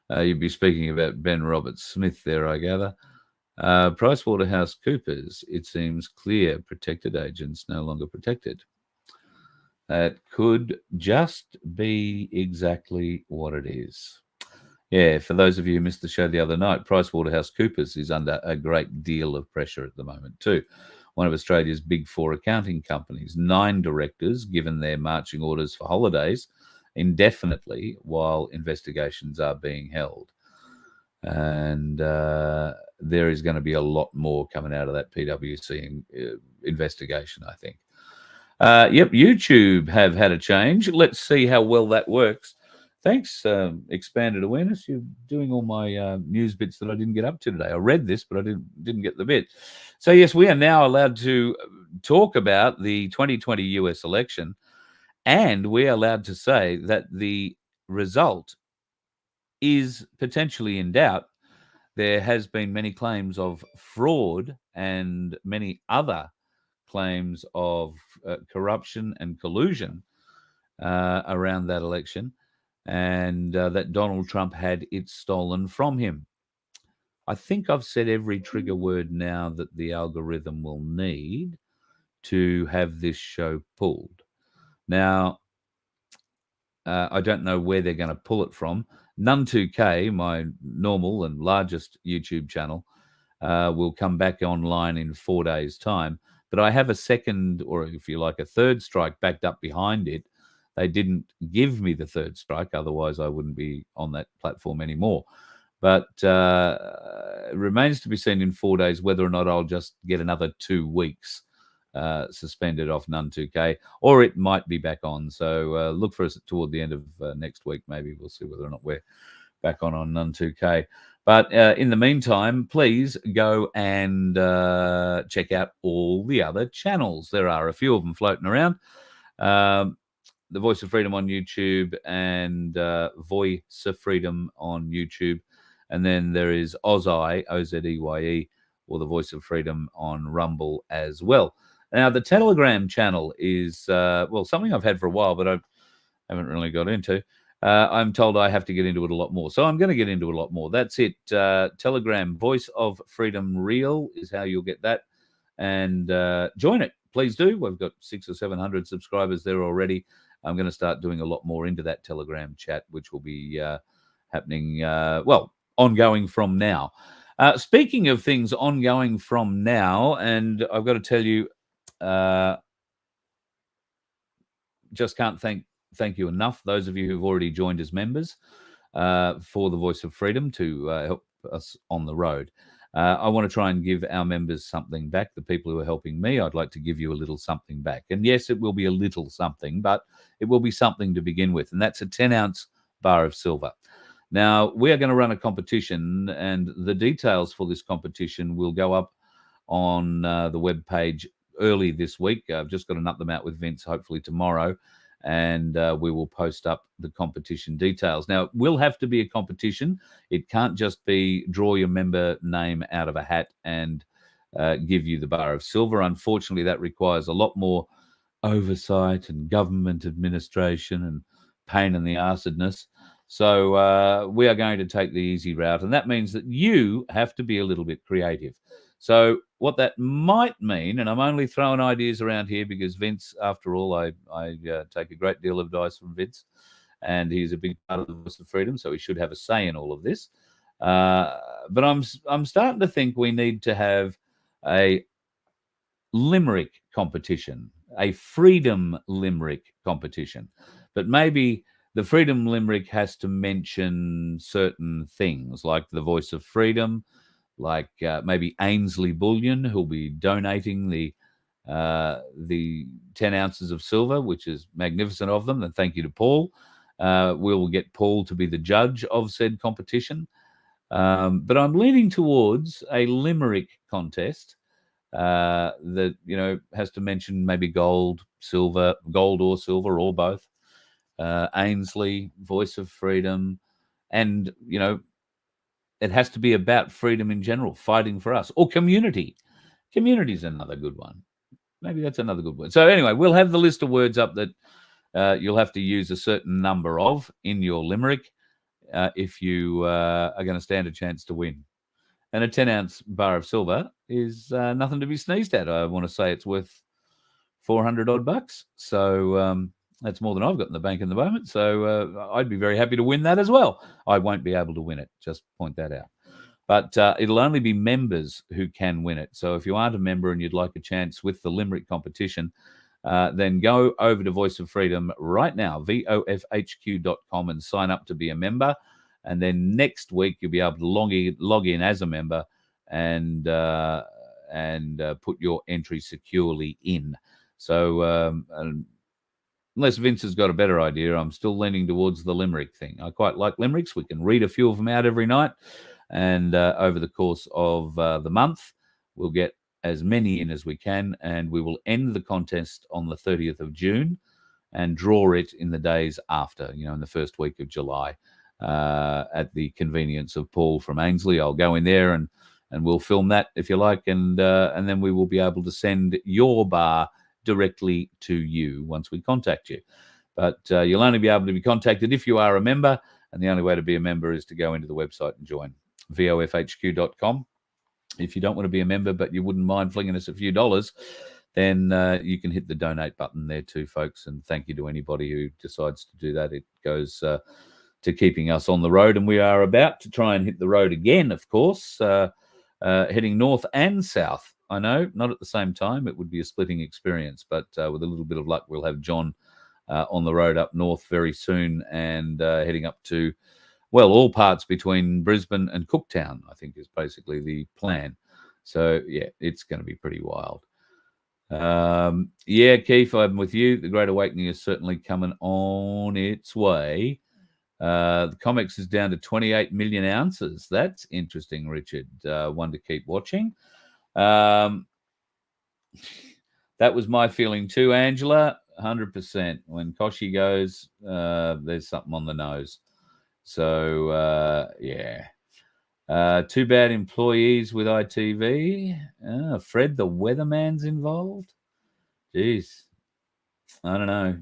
you'd be speaking about Ben Roberts-Smith there, I gather. PricewaterhouseCoopers, it seems clear protected agents no longer protected. That could just be exactly what it is. Yeah, for those of you who missed the show the other night, PricewaterhouseCoopers is under a great deal of pressure at the moment too. One of Australia's big four accounting companies, 9 directors given their marching orders for holidays indefinitely while investigations are being held. And there is going to be a lot more coming out of that PwC investigation, I think. Yep, YouTube have had a change. Let's see how well that works. Thanks, Expanded Awareness. You're doing all my news bits that I didn't get up to today. I read this, but I didn't get the bit. So, yes, we are now allowed to talk about the 2020 US election, and we're allowed to say that the result is potentially in doubt. There has been many claims of fraud and many other claims of corruption and collusion around that election, and that Donald Trump had it stolen from him. I think I've said every trigger word now that the algorithm will need to have this show pulled. Now, I don't know where they're going to pull it from. None2K, my normal and largest YouTube channel, will come back online in 4 days' time. But I have a second, or if you like, a third strike backed up behind it. They didn't give me the third strike, otherwise I wouldn't be on that platform anymore. But it remains to be seen in 4 days whether or not I'll just get another 2 weeks suspended off None2K, or it might be back on. So look for us toward the end of next week. Maybe we'll see whether or not we're back on None2K. But in the meantime, please go and check out all the other channels. There are a few of them floating around. The Voice of Freedom on YouTube and Voice of Freedom on YouTube. And then there is Ozeye, O-Z-E-Y-E, or the Voice of Freedom on Rumble as well. Now, the Telegram channel is, well, something I've had for a while, but I haven't really got into. I'm told I have to get into it a lot more. So I'm going to get into it a lot more. That's it. Telegram, Voice of Freedom Real is how you'll get that. And join it. Please do. We've got 600 or 700 subscribers there already. I'm going to start doing a lot more into that Telegram chat, which will be happening, well, ongoing from now. Speaking of things ongoing from now, and I've got to tell you, just can't thank you enough, those of you who've already joined as members for the Voice of Freedom to help us on the road. I want to try and give our members something back, the people who are helping me. I'd like to give you a little something back. And yes, it will be a little something, but it will be something to begin with. And that's a 10-ounce bar of silver. Now, we are going to run a competition, and the details for this competition will go up on the webpage early this week. I've just got to nut them out with Vince, hopefully tomorrow, and we will post up the competition details. Now, it will have to be a competition. It can't just be draw your member name out of a hat and give you the bar of silver. Unfortunately, that requires a lot more oversight and government administration and pain in the arsedness. So we are going to take the easy route, and that means that you have to be a little bit creative. So what that might mean, and I'm only throwing ideas around here because Vince, after all, I take a great deal of advice from Vince, and he's a big part of the Voice of Freedom, so he should have a say in all of this. But I'm starting to think we need to have a limerick competition, a freedom limerick competition, but maybe the freedom limerick has to mention certain things like the Voice of Freedom, like maybe Ainsley Bullion, who'll be donating the 10 ounces of silver, which is magnificent of them. And thank you to Paul. We'll get Paul to be the judge of said competition. But I'm leaning towards a limerick contest that, you know, has to mention maybe gold or silver, or both. Ainsley, Voice of Freedom, and, you know, it has to be about freedom in general, fighting for us, or community. Community is another good one. Maybe that's another good one. So anyway, we'll have the list of words up that you'll have to use a certain number of in your limerick if you are going to stand a chance to win. And a 10-ounce bar of silver is nothing to be sneezed at. I want to say it's worth $400 odd. So that's more than I've got in the bank in the moment. So I'd be very happy to win that as well. I won't be able to win it. Just point that out. But it'll only be members who can win it. So if you aren't a member and you'd like a chance with the limerick competition, then go over to Voice of Freedom right now, vofhq.com, and sign up to be a member. And then next week you'll be able to log in as a member and put your entry securely in. So unless Vince has got a better idea, I'm still leaning towards the limerick thing. I quite like limericks. We can read a few of them out every night. And over the course of the month, we'll get as many in as we can. And we will end the contest on the 30th of June and draw it in the days after, you know, in the first week of July, at the convenience of Paul from Ainsley. I'll go in there and we'll film that if you like. And then we will be able to send your bar directly to you once we contact you. But you'll only be able to be contacted if you are a member. And the only way to be a member is to go into the website and join, vofhq.com. If you don't want to be a member, but you wouldn't mind flinging us a few dollars, then you can hit the donate button there too, folks. And thank you to anybody who decides to do that. It goes to keeping us on the road. And we are about to try and hit the road again, of course, heading north and south. I know, not at the same time. It would be a splitting experience. But with a little bit of luck, we'll have John on the road up north very soon and heading up to, well, all parts between Brisbane and Cooktown, I think, is basically the plan. So, yeah, it's going to be pretty wild. Yeah, Keith, I'm with you. The Great Awakening is certainly coming on its way. The comics is down to 28 million ounces. That's interesting, Richard. One to keep watching. That was my feeling too, Angela. 100%. When Koshi goes, there's something on the nose. So, yeah. Too bad employees with ITV. Fred the weatherman's involved. Jeez. I don't know.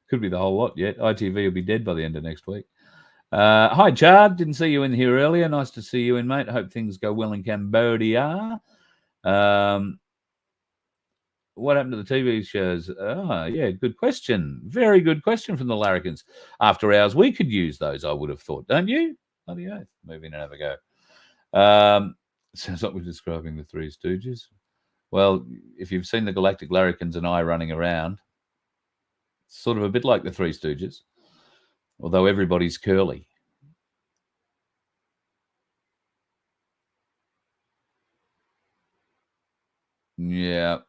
Could be the whole lot yet. ITV will be dead by the end of next week. Hi, Chad. Didn't see you in here earlier. Nice to see you in, mate. Hope things go well in Cambodia. What happened to the TV shows? Yeah, good question. Very good question from the Larrikins. After hours, we could use those, I would have thought. Don't you? Bloody oath. Move in and have a go. Sounds like we're describing the Three Stooges. Well, if you've seen the Galactic Larrikins and I running around, it's sort of a bit like the Three Stooges, although everybody's curly. Yeah.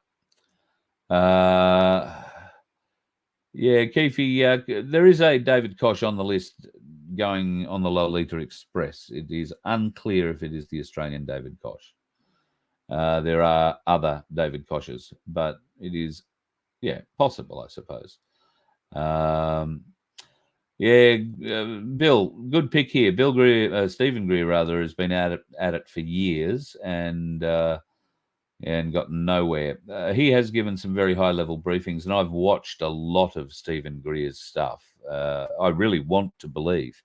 Yeah, Keefe, there is a David Koch on the list going on the Lolita Express. It is unclear if it is the Australian David Koch. There are other David Koches, but it is, yeah, possible, I suppose. Yeah, Bill, good pick here. Bill Greer, Stephen Greer, rather, has been at it for years and gotten nowhere. He has given some very high-level briefings, and I've watched a lot of Stephen Greer's stuff. I really want to believe.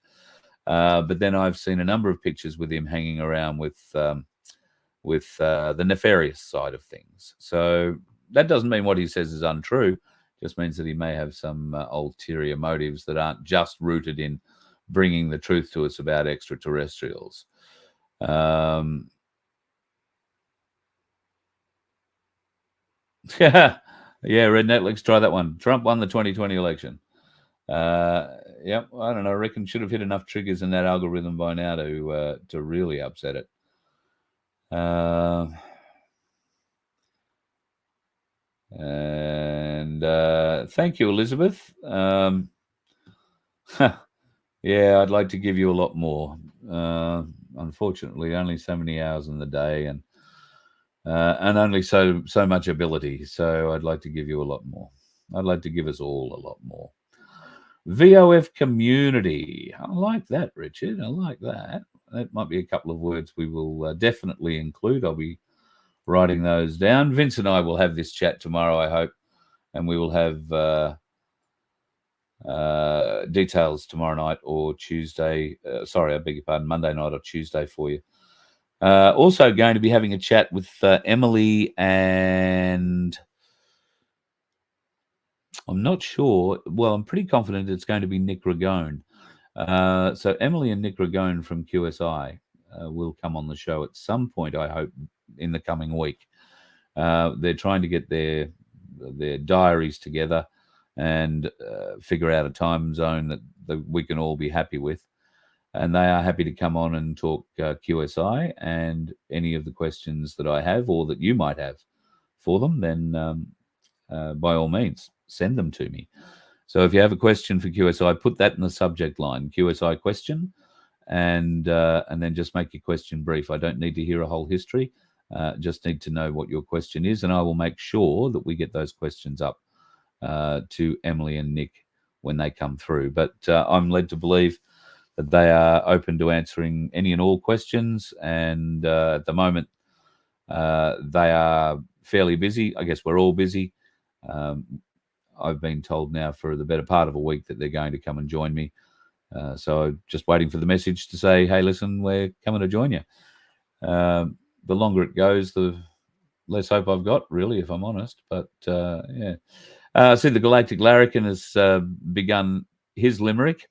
But then I've seen a number of pictures with him hanging around with with the nefarious side of things. So that doesn't mean what he says is untrue. It just means that he may have some ulterior motives that aren't just rooted in bringing the truth to us about extraterrestrials. Yeah, Red Netflix, try that one. Trump won the 2020 election. Yep, I don't know. I reckon should have hit enough triggers in that algorithm by now to really upset it. And thank you, Elizabeth. Yeah, I'd like to give you a lot more. Unfortunately, only so many hours in the day, and only so much ability. So I'd like to give you a lot more. I'd like to give us all a lot more. VoF community. I like that, Richard. I like that. That might be a couple of words we will definitely include. I'll be writing those down. Vince and I will have this chat tomorrow, I hope, and we will have details tomorrow night or Tuesday. Sorry, I beg your pardon, Monday night or Tuesday for you. Also going to be having a chat with Emily, and I'm not sure. Well, I'm pretty confident it's going to be Nick Ragone. So Emily and Nick Ragone from QSI will come on the show at some point, I hope, in the coming week. They're trying to get their diaries together and figure out a time zone that we can all be happy with. And they are happy to come on and talk QSI, and any of the questions that I have or that you might have for them, then by all means, send them to me. So if you have a question for QSI, put that in the subject line, QSI question, and then just make your question brief. I don't need to hear a whole history. Just need to know what your question is, and I will make sure that we get those questions up to Emily and Nick when they come through. But I'm led to believe that they are open to answering any and all questions, and at the moment they are fairly busy. I guess we're all busy. I've been told now for the better part of a week that they're going to come and join me. So just waiting for the message to say, hey, listen, we're coming to join you. The longer it goes, the less hope I've got, really, if I'm honest. But yeah. I see the Galactic Larrikin has begun his limerick.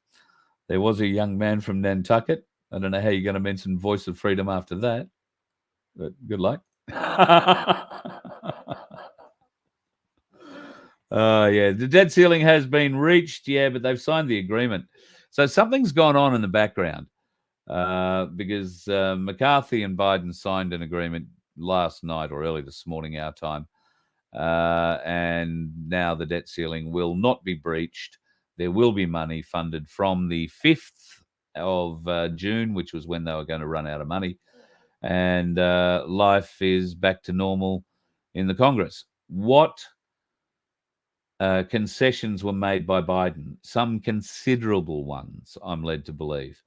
There was a young man from Nantucket. I don't know how you're going to mention Voice of Freedom after that, but good luck. Yeah, the debt ceiling has been reached, yeah, but they've signed the agreement. So something's gone on in the background because McCarthy and Biden signed an agreement last night or early this morning, our time, and now the debt ceiling will not be breached. There will be money funded from the 5th of June, which was when they were going to run out of money, and life is back to normal in the Congress. What concessions were made by Biden? Some considerable ones, I'm led to believe.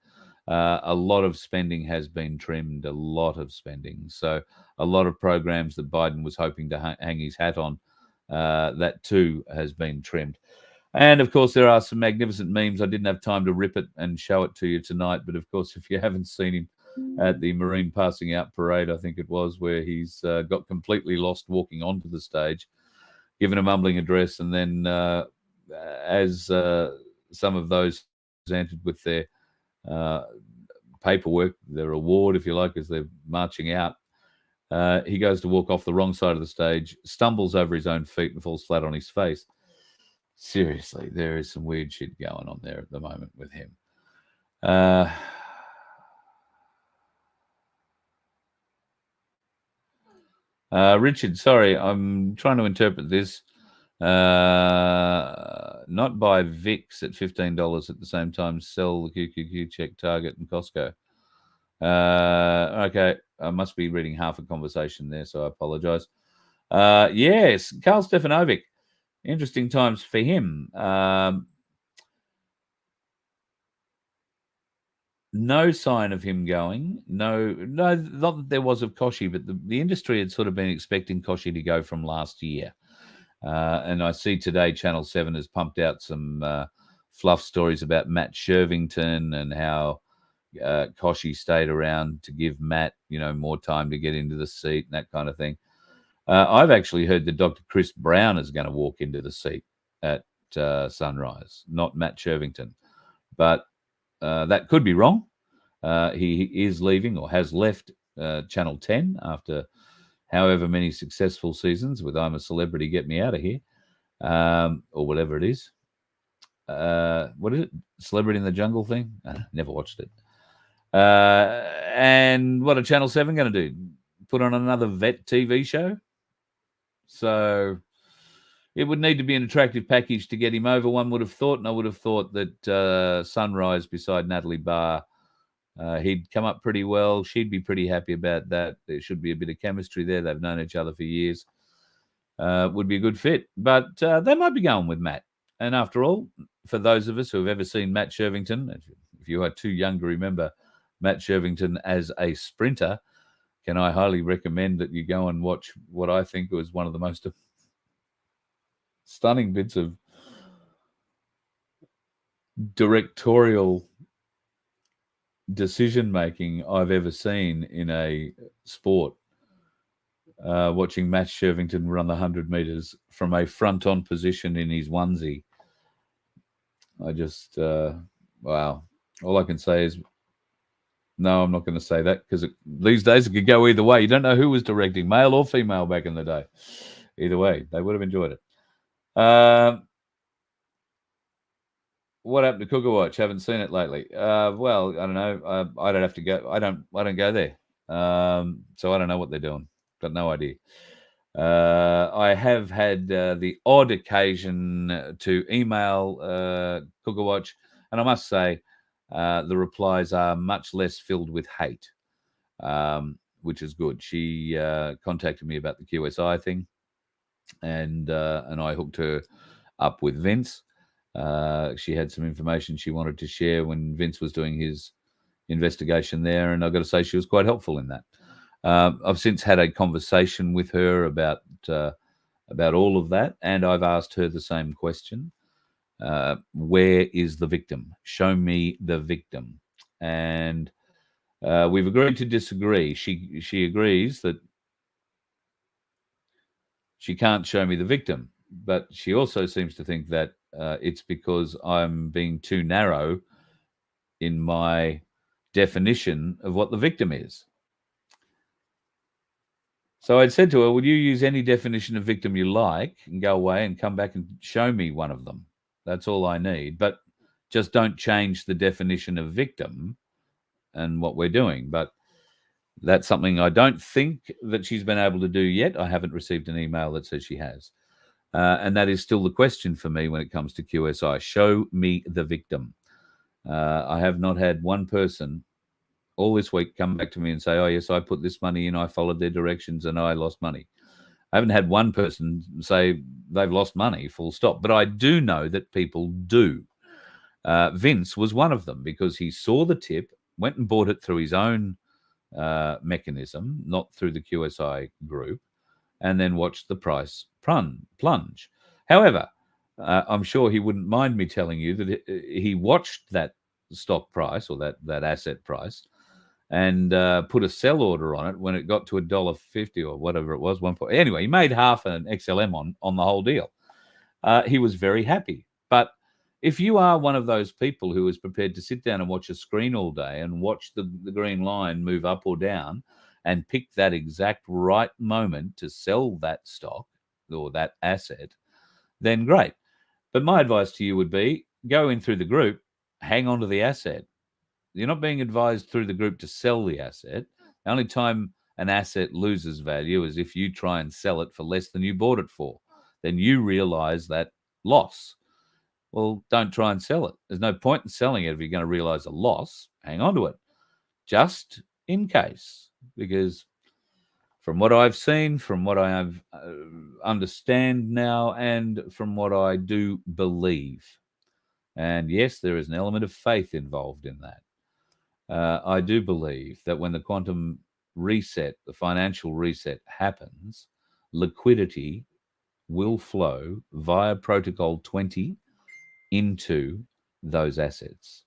A lot of spending has been trimmed, a lot of spending. So a lot of programs that Biden was hoping to hang his hat on, that too has been trimmed. And of course, there are some magnificent memes. I didn't have time to rip it and show it to you tonight. But of course, if you haven't seen him at the Marine Passing Out Parade, I think it was, where he's got completely lost walking onto the stage, given a mumbling address, and then as some of those presented with their paperwork, their award, if you like, as they're marching out, he goes to walk off the wrong side of the stage, stumbles over his own feet and falls flat on his face. Seriously, there is some weird shit going on there at the moment with him. Richard, sorry, I'm trying to interpret this. Not buy VIX at $15 at the same time, sell the QQQ, check Target and Costco. Okay, I must be reading half a conversation there, so I apologize. Yes, Karl Stefanovic. Interesting times for him. No sign of him going. No, not that there was of Koshy, but the industry had sort of been expecting Koshy to go from last year. And I see today Channel 7 has pumped out some fluff stories about Matt Shervington and how Koshy stayed around to give Matt, more time to get into the seat and that kind of thing. I've actually heard that Dr. Chris Brown is going to walk into the seat at Sunrise, not Matt Shervington. But that could be wrong. He is leaving or has left Channel 10 after however many successful seasons with I'm a Celebrity, Get Me Out of Here, or whatever it is. What is it? Celebrity in the Jungle thing? Never watched it. And what are Channel 7 going to do? Put on another vet TV show? So it would need to be an attractive package to get him over, one would have thought. And I would have thought that Sunrise beside Natalie Barr, he'd come up pretty well. She'd be pretty happy about that. There should be a bit of chemistry there. They've known each other for years. Would be a good fit. But they might be going with Matt. And after all, for those of us who have ever seen Matt Shervington, if you are too young to remember Matt Shervington as a sprinter, can I highly recommend that you go and watch what I think was one of the most stunning bits of directorial decision-making I've ever seen in a sport. Watching Matt Shervington run the 100 metres from a front-on position in his onesie. I just, wow. All I can say is, no, I'm not going to say that because these days it could go either way. You don't know who was directing, male or female back in the day. Either way, they would have enjoyed it. What happened to Cooker Watch? Haven't seen it lately. Well, I don't know. I don't have to go. I don't go there. So I don't know what they're doing. Got no idea. I have had the odd occasion to email Cooker Watch, and I must say the replies are much less filled with hate, which is good. She contacted me about the QSI thing, and I hooked her up with Vince. She had some information she wanted to share when Vince was doing his investigation there, and I've got to say she was quite helpful in that. I've since had a conversation with her about all of that, and I've asked her the same question. Where is the victim? Show me the victim. And we've agreed to disagree. She agrees that she can't show me the victim, but she also seems to think that it's because I'm being too narrow in my definition of what the victim is. So I'd said to her, would you use any definition of victim you like and go away and come back and show me one of them? That's all I need. But just don't change the definition of victim and what we're doing. But that's something I don't think that she's been able to do yet. I haven't received an email that says she has. And that is still the question for me when it comes to QSI. Show me the victim. I have not had one person all this week come back to me and say, oh, yes, I put this money in, I followed their directions, and I lost money. I haven't had one person say they've lost money, full stop. But I do know that people do. Vince was one of them because he saw the tip, went and bought it through his own mechanism, not through the QSI group, and then watched the price plunge. However, I'm sure he wouldn't mind me telling you that he watched that stock price or that asset price and put a sell order on it when it got to $1.50 or whatever it was. Anyway, he made half an XLM on the whole deal. He was very happy. But if you are one of those people who is prepared to sit down and watch a screen all day and watch the green line move up or down and pick that exact right moment to sell that stock or that asset, then great. But my advice to you would be go in through the group, hang on to the asset. You're not being advised through the group to sell the asset. The only time an asset loses value is if you try and sell it for less than you bought it for. Then you realize that loss. Well, don't try and sell it. There's no point in selling it if you're going to realize a loss. Hang on to it, just in case. Because from what I've seen, from what I have understand now, and from what I do believe, and yes, there is an element of faith involved in that. I do believe that when the quantum reset, the financial reset happens, liquidity will flow via Protocol 20 into those assets.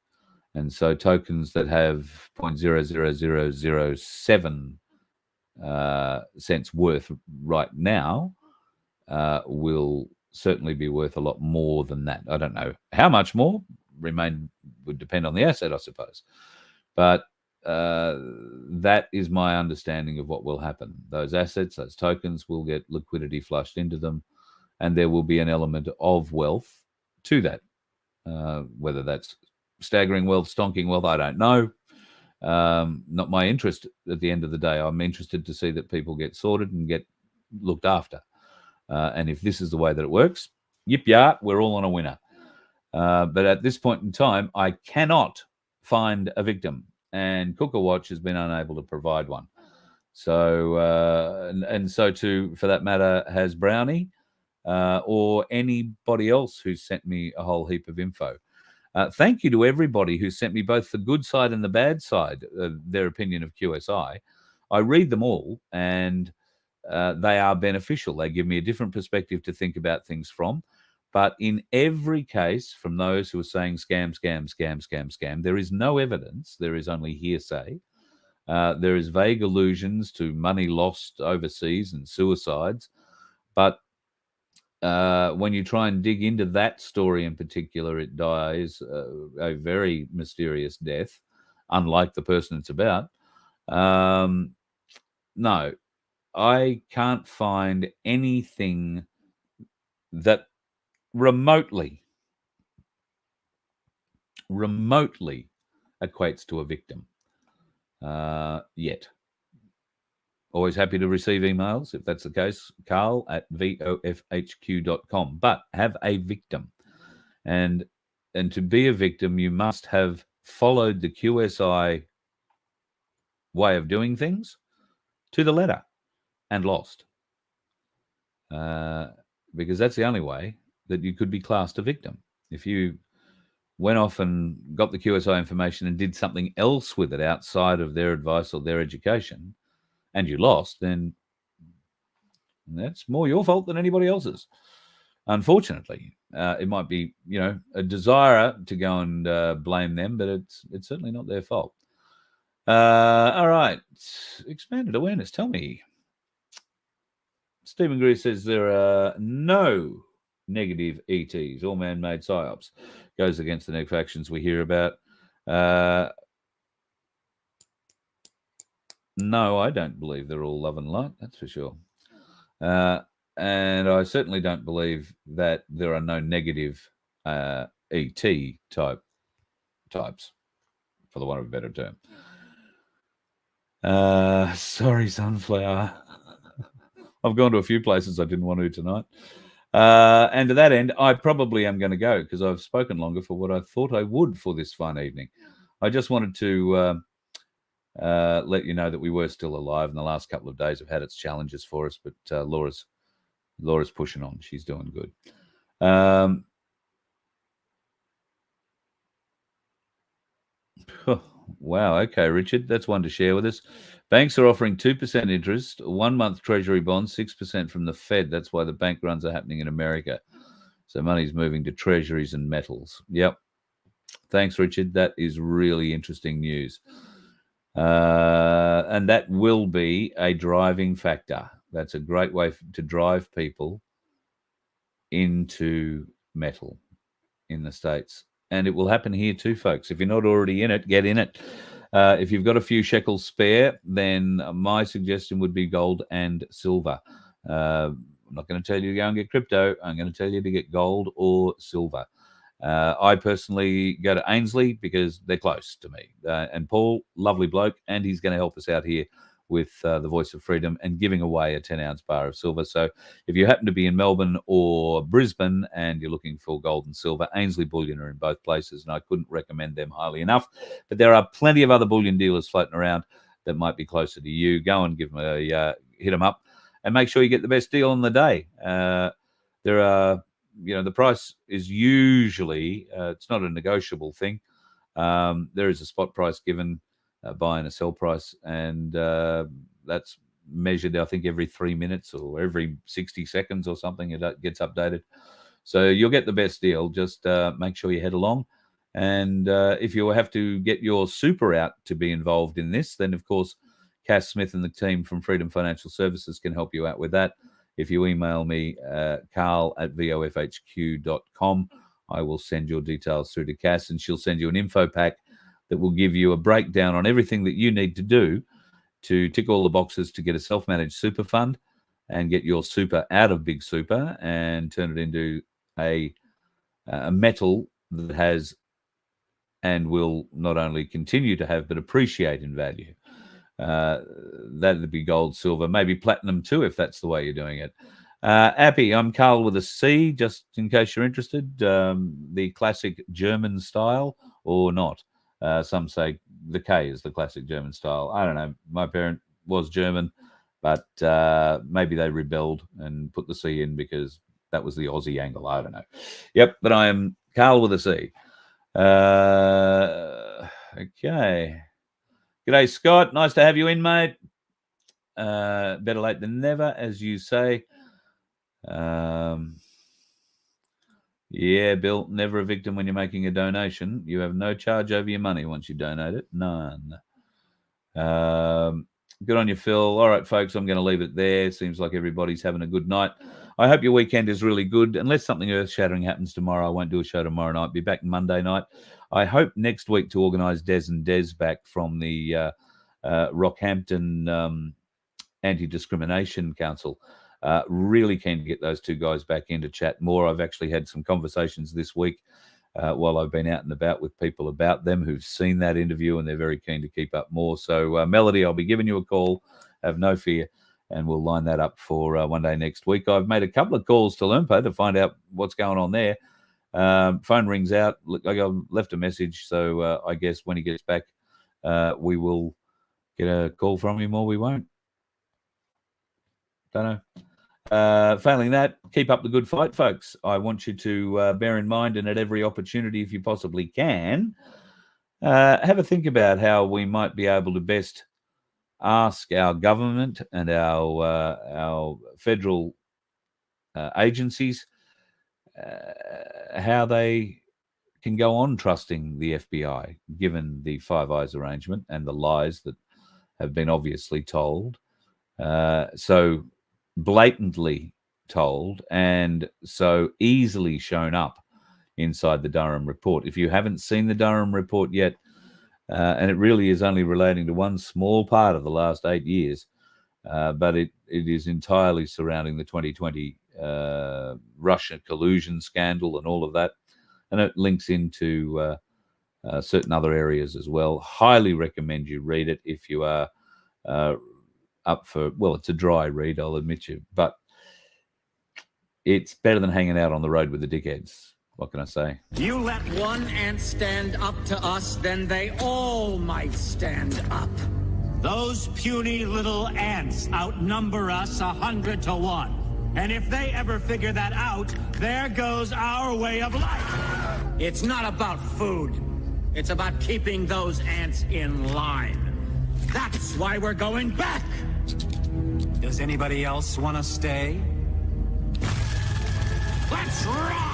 And so tokens that have 0.00007 cents worth right now will certainly be worth a lot more than that. I don't know how much more. Would depend on the asset, I suppose. But that is my understanding of what will happen. Those assets, those tokens, will get liquidity flushed into them, and there will be an element of wealth to that. Whether that's staggering wealth, stonking wealth, I don't know. Not my interest at the end of the day. I'm interested to see that people get sorted and get looked after. And if this is the way that it works, yip-yah, we're all on a winner. But at this point in time, I cannot find a victim, and Cooker Watch has been unable to provide one. So, and so too, for that matter, has Brownie or anybody else who's sent me a whole heap of info. Thank you to everybody who sent me both the good side and the bad side of their opinion of QSI. I read them all, and they are beneficial. They give me a different perspective to think about things from. But in every case, from those who are saying scam, scam, scam, scam, scam, there is no evidence. There is only hearsay. There is vague allusions to money lost overseas and suicides. But when you try and dig into that story in particular, it dies a very mysterious death, unlike the person it's about. No, I can't find anything that remotely equates to a victim yet. Always happy to receive emails if that's the case. Carl at vofhq.com. But have a victim. And to be a victim, you must have followed the QSI way of doing things to the letter and lost. Because that's the only way that you could be classed a victim. If you went off and got the QSI information and did something else with it outside of their advice or their education, and you lost, then that's more your fault than anybody else's. Unfortunately, it might be, a desire to go and blame them, but it's certainly not their fault. All right, expanded awareness. Tell me, Stephen Greer says there are no negative ETs, all man-made psyops. Goes against the neg factions we hear about. No, I don't believe they're all love and light, that's for sure. And I certainly don't believe that there are no negative ET types, for the want of a better term. Sorry, Sunflower. I've gone to a few places I didn't want to tonight. And to that end, I probably am going to go because I've spoken longer for what I thought I would for this fine evening. I just wanted to let you know that we were still alive, and the last couple of days have had its challenges for us, but Laura's pushing on. She's doing good. Wow. Okay, Richard, that's one to share with us. Banks are offering 2% interest, 1 month treasury bonds, 6% from the Fed. That's why the bank runs are happening in America. So money's moving to treasuries and metals. Yep. Thanks, Richard. That is really interesting news. And that will be a driving factor. That's a great way to drive people into metal in the States. And it will happen here too, folks. If you're not already in it, get in it. If you've got a few shekels spare, then my suggestion would be gold and silver. I'm not going to tell you to go and get crypto. I'm going to tell you to get gold or silver. I personally go to Ainsley because they're close to me. And Paul, lovely bloke, and he's going to help us out here with the Voice of Freedom and giving away a 10-ounce bar of silver. So if you happen to be in Melbourne or Brisbane and you're looking for gold and silver, Ainsley Bullion are in both places, and I couldn't recommend them highly enough. But there are plenty of other bullion dealers floating around that might be closer to you. Go and give them hit them up and make sure you get the best deal on the day. There are... the price is usually, it's not a negotiable thing. There is a spot price given, buy and a sell price, and that's measured, I think, every 3 minutes or every 60 seconds or something. It gets updated. So you'll get the best deal. Just make sure you head along And if you have to get your super out to be involved in this, then, of course, Cass Smith and the team from Freedom Financial Services can help you out with that. If you email me, carl@vofhq.com, I will send your details through to Cass, and she'll send you an info pack that will give you a breakdown on everything that you need to do to tick all the boxes to get a self-managed super fund and get your super out of Big Super and turn it into a metal that has and will not only continue to have but appreciate in value. That'd be gold, silver, maybe platinum too, if that's the way you're doing it. Appy, I'm Carl with a C, just in case you're interested. The classic German style or not. Some say the K is the classic German style. I don't know. My parent was German, but maybe they rebelled and put the C in because that was the Aussie angle. I don't know. Yep, but I am Carl with a C. Okay. G'day, Scott. Nice to have you in, mate. Better late than never, as you say. Yeah, Bill, never a victim when you're making a donation. You have no charge over your money once you donate it. None. Good on you, Phil. All right, folks, I'm going to leave it there. Seems like everybody's having a good night. I hope your weekend is really good. Unless something earth-shattering happens tomorrow, I won't do a show tomorrow night. Be back Monday night. I hope next week to organise Des and Des back from the Rockhampton Anti-Discrimination Council. Really keen to get those two guys back in to chat more. I've actually had some conversations this week while I've been out and about with people about them who've seen that interview, and they're very keen to keep up more. So, Melody, I'll be giving you a call. Have no fear, and we'll line that up for one day next week. I've made a couple of calls to Lumpo to find out what's going on there. Phone rings out. I left a message, so I guess when he gets back, we will get a call from him or we won't. Don't know. Failing that, keep up the good fight, folks. I want you to bear in mind, and at every opportunity, if you possibly can, have a think about how we might be able to best ask our government and our federal agencies how they can go on trusting the FBI, given the Five Eyes arrangement and the lies that have been obviously told. So blatantly told and so easily shown up inside the Durham report. If you haven't seen the Durham report yet, and it really is only relating to one small part of the last 8 years, but it is entirely surrounding the 2020 Russia collusion scandal and all of that, and it links into certain other areas as well. Highly recommend you read it if you are up for, well, it's a dry read, I'll admit you, but it's better than hanging out on the road with the dickheads. What can I say? You let one ant stand up to us, then they all might stand up. Those puny little ants outnumber us 100 to 1. And if they ever figure that out, there goes our way of life. It's not about food. It's about keeping those ants in line. That's why we're going back. Does anybody else want to stay? Let's ride!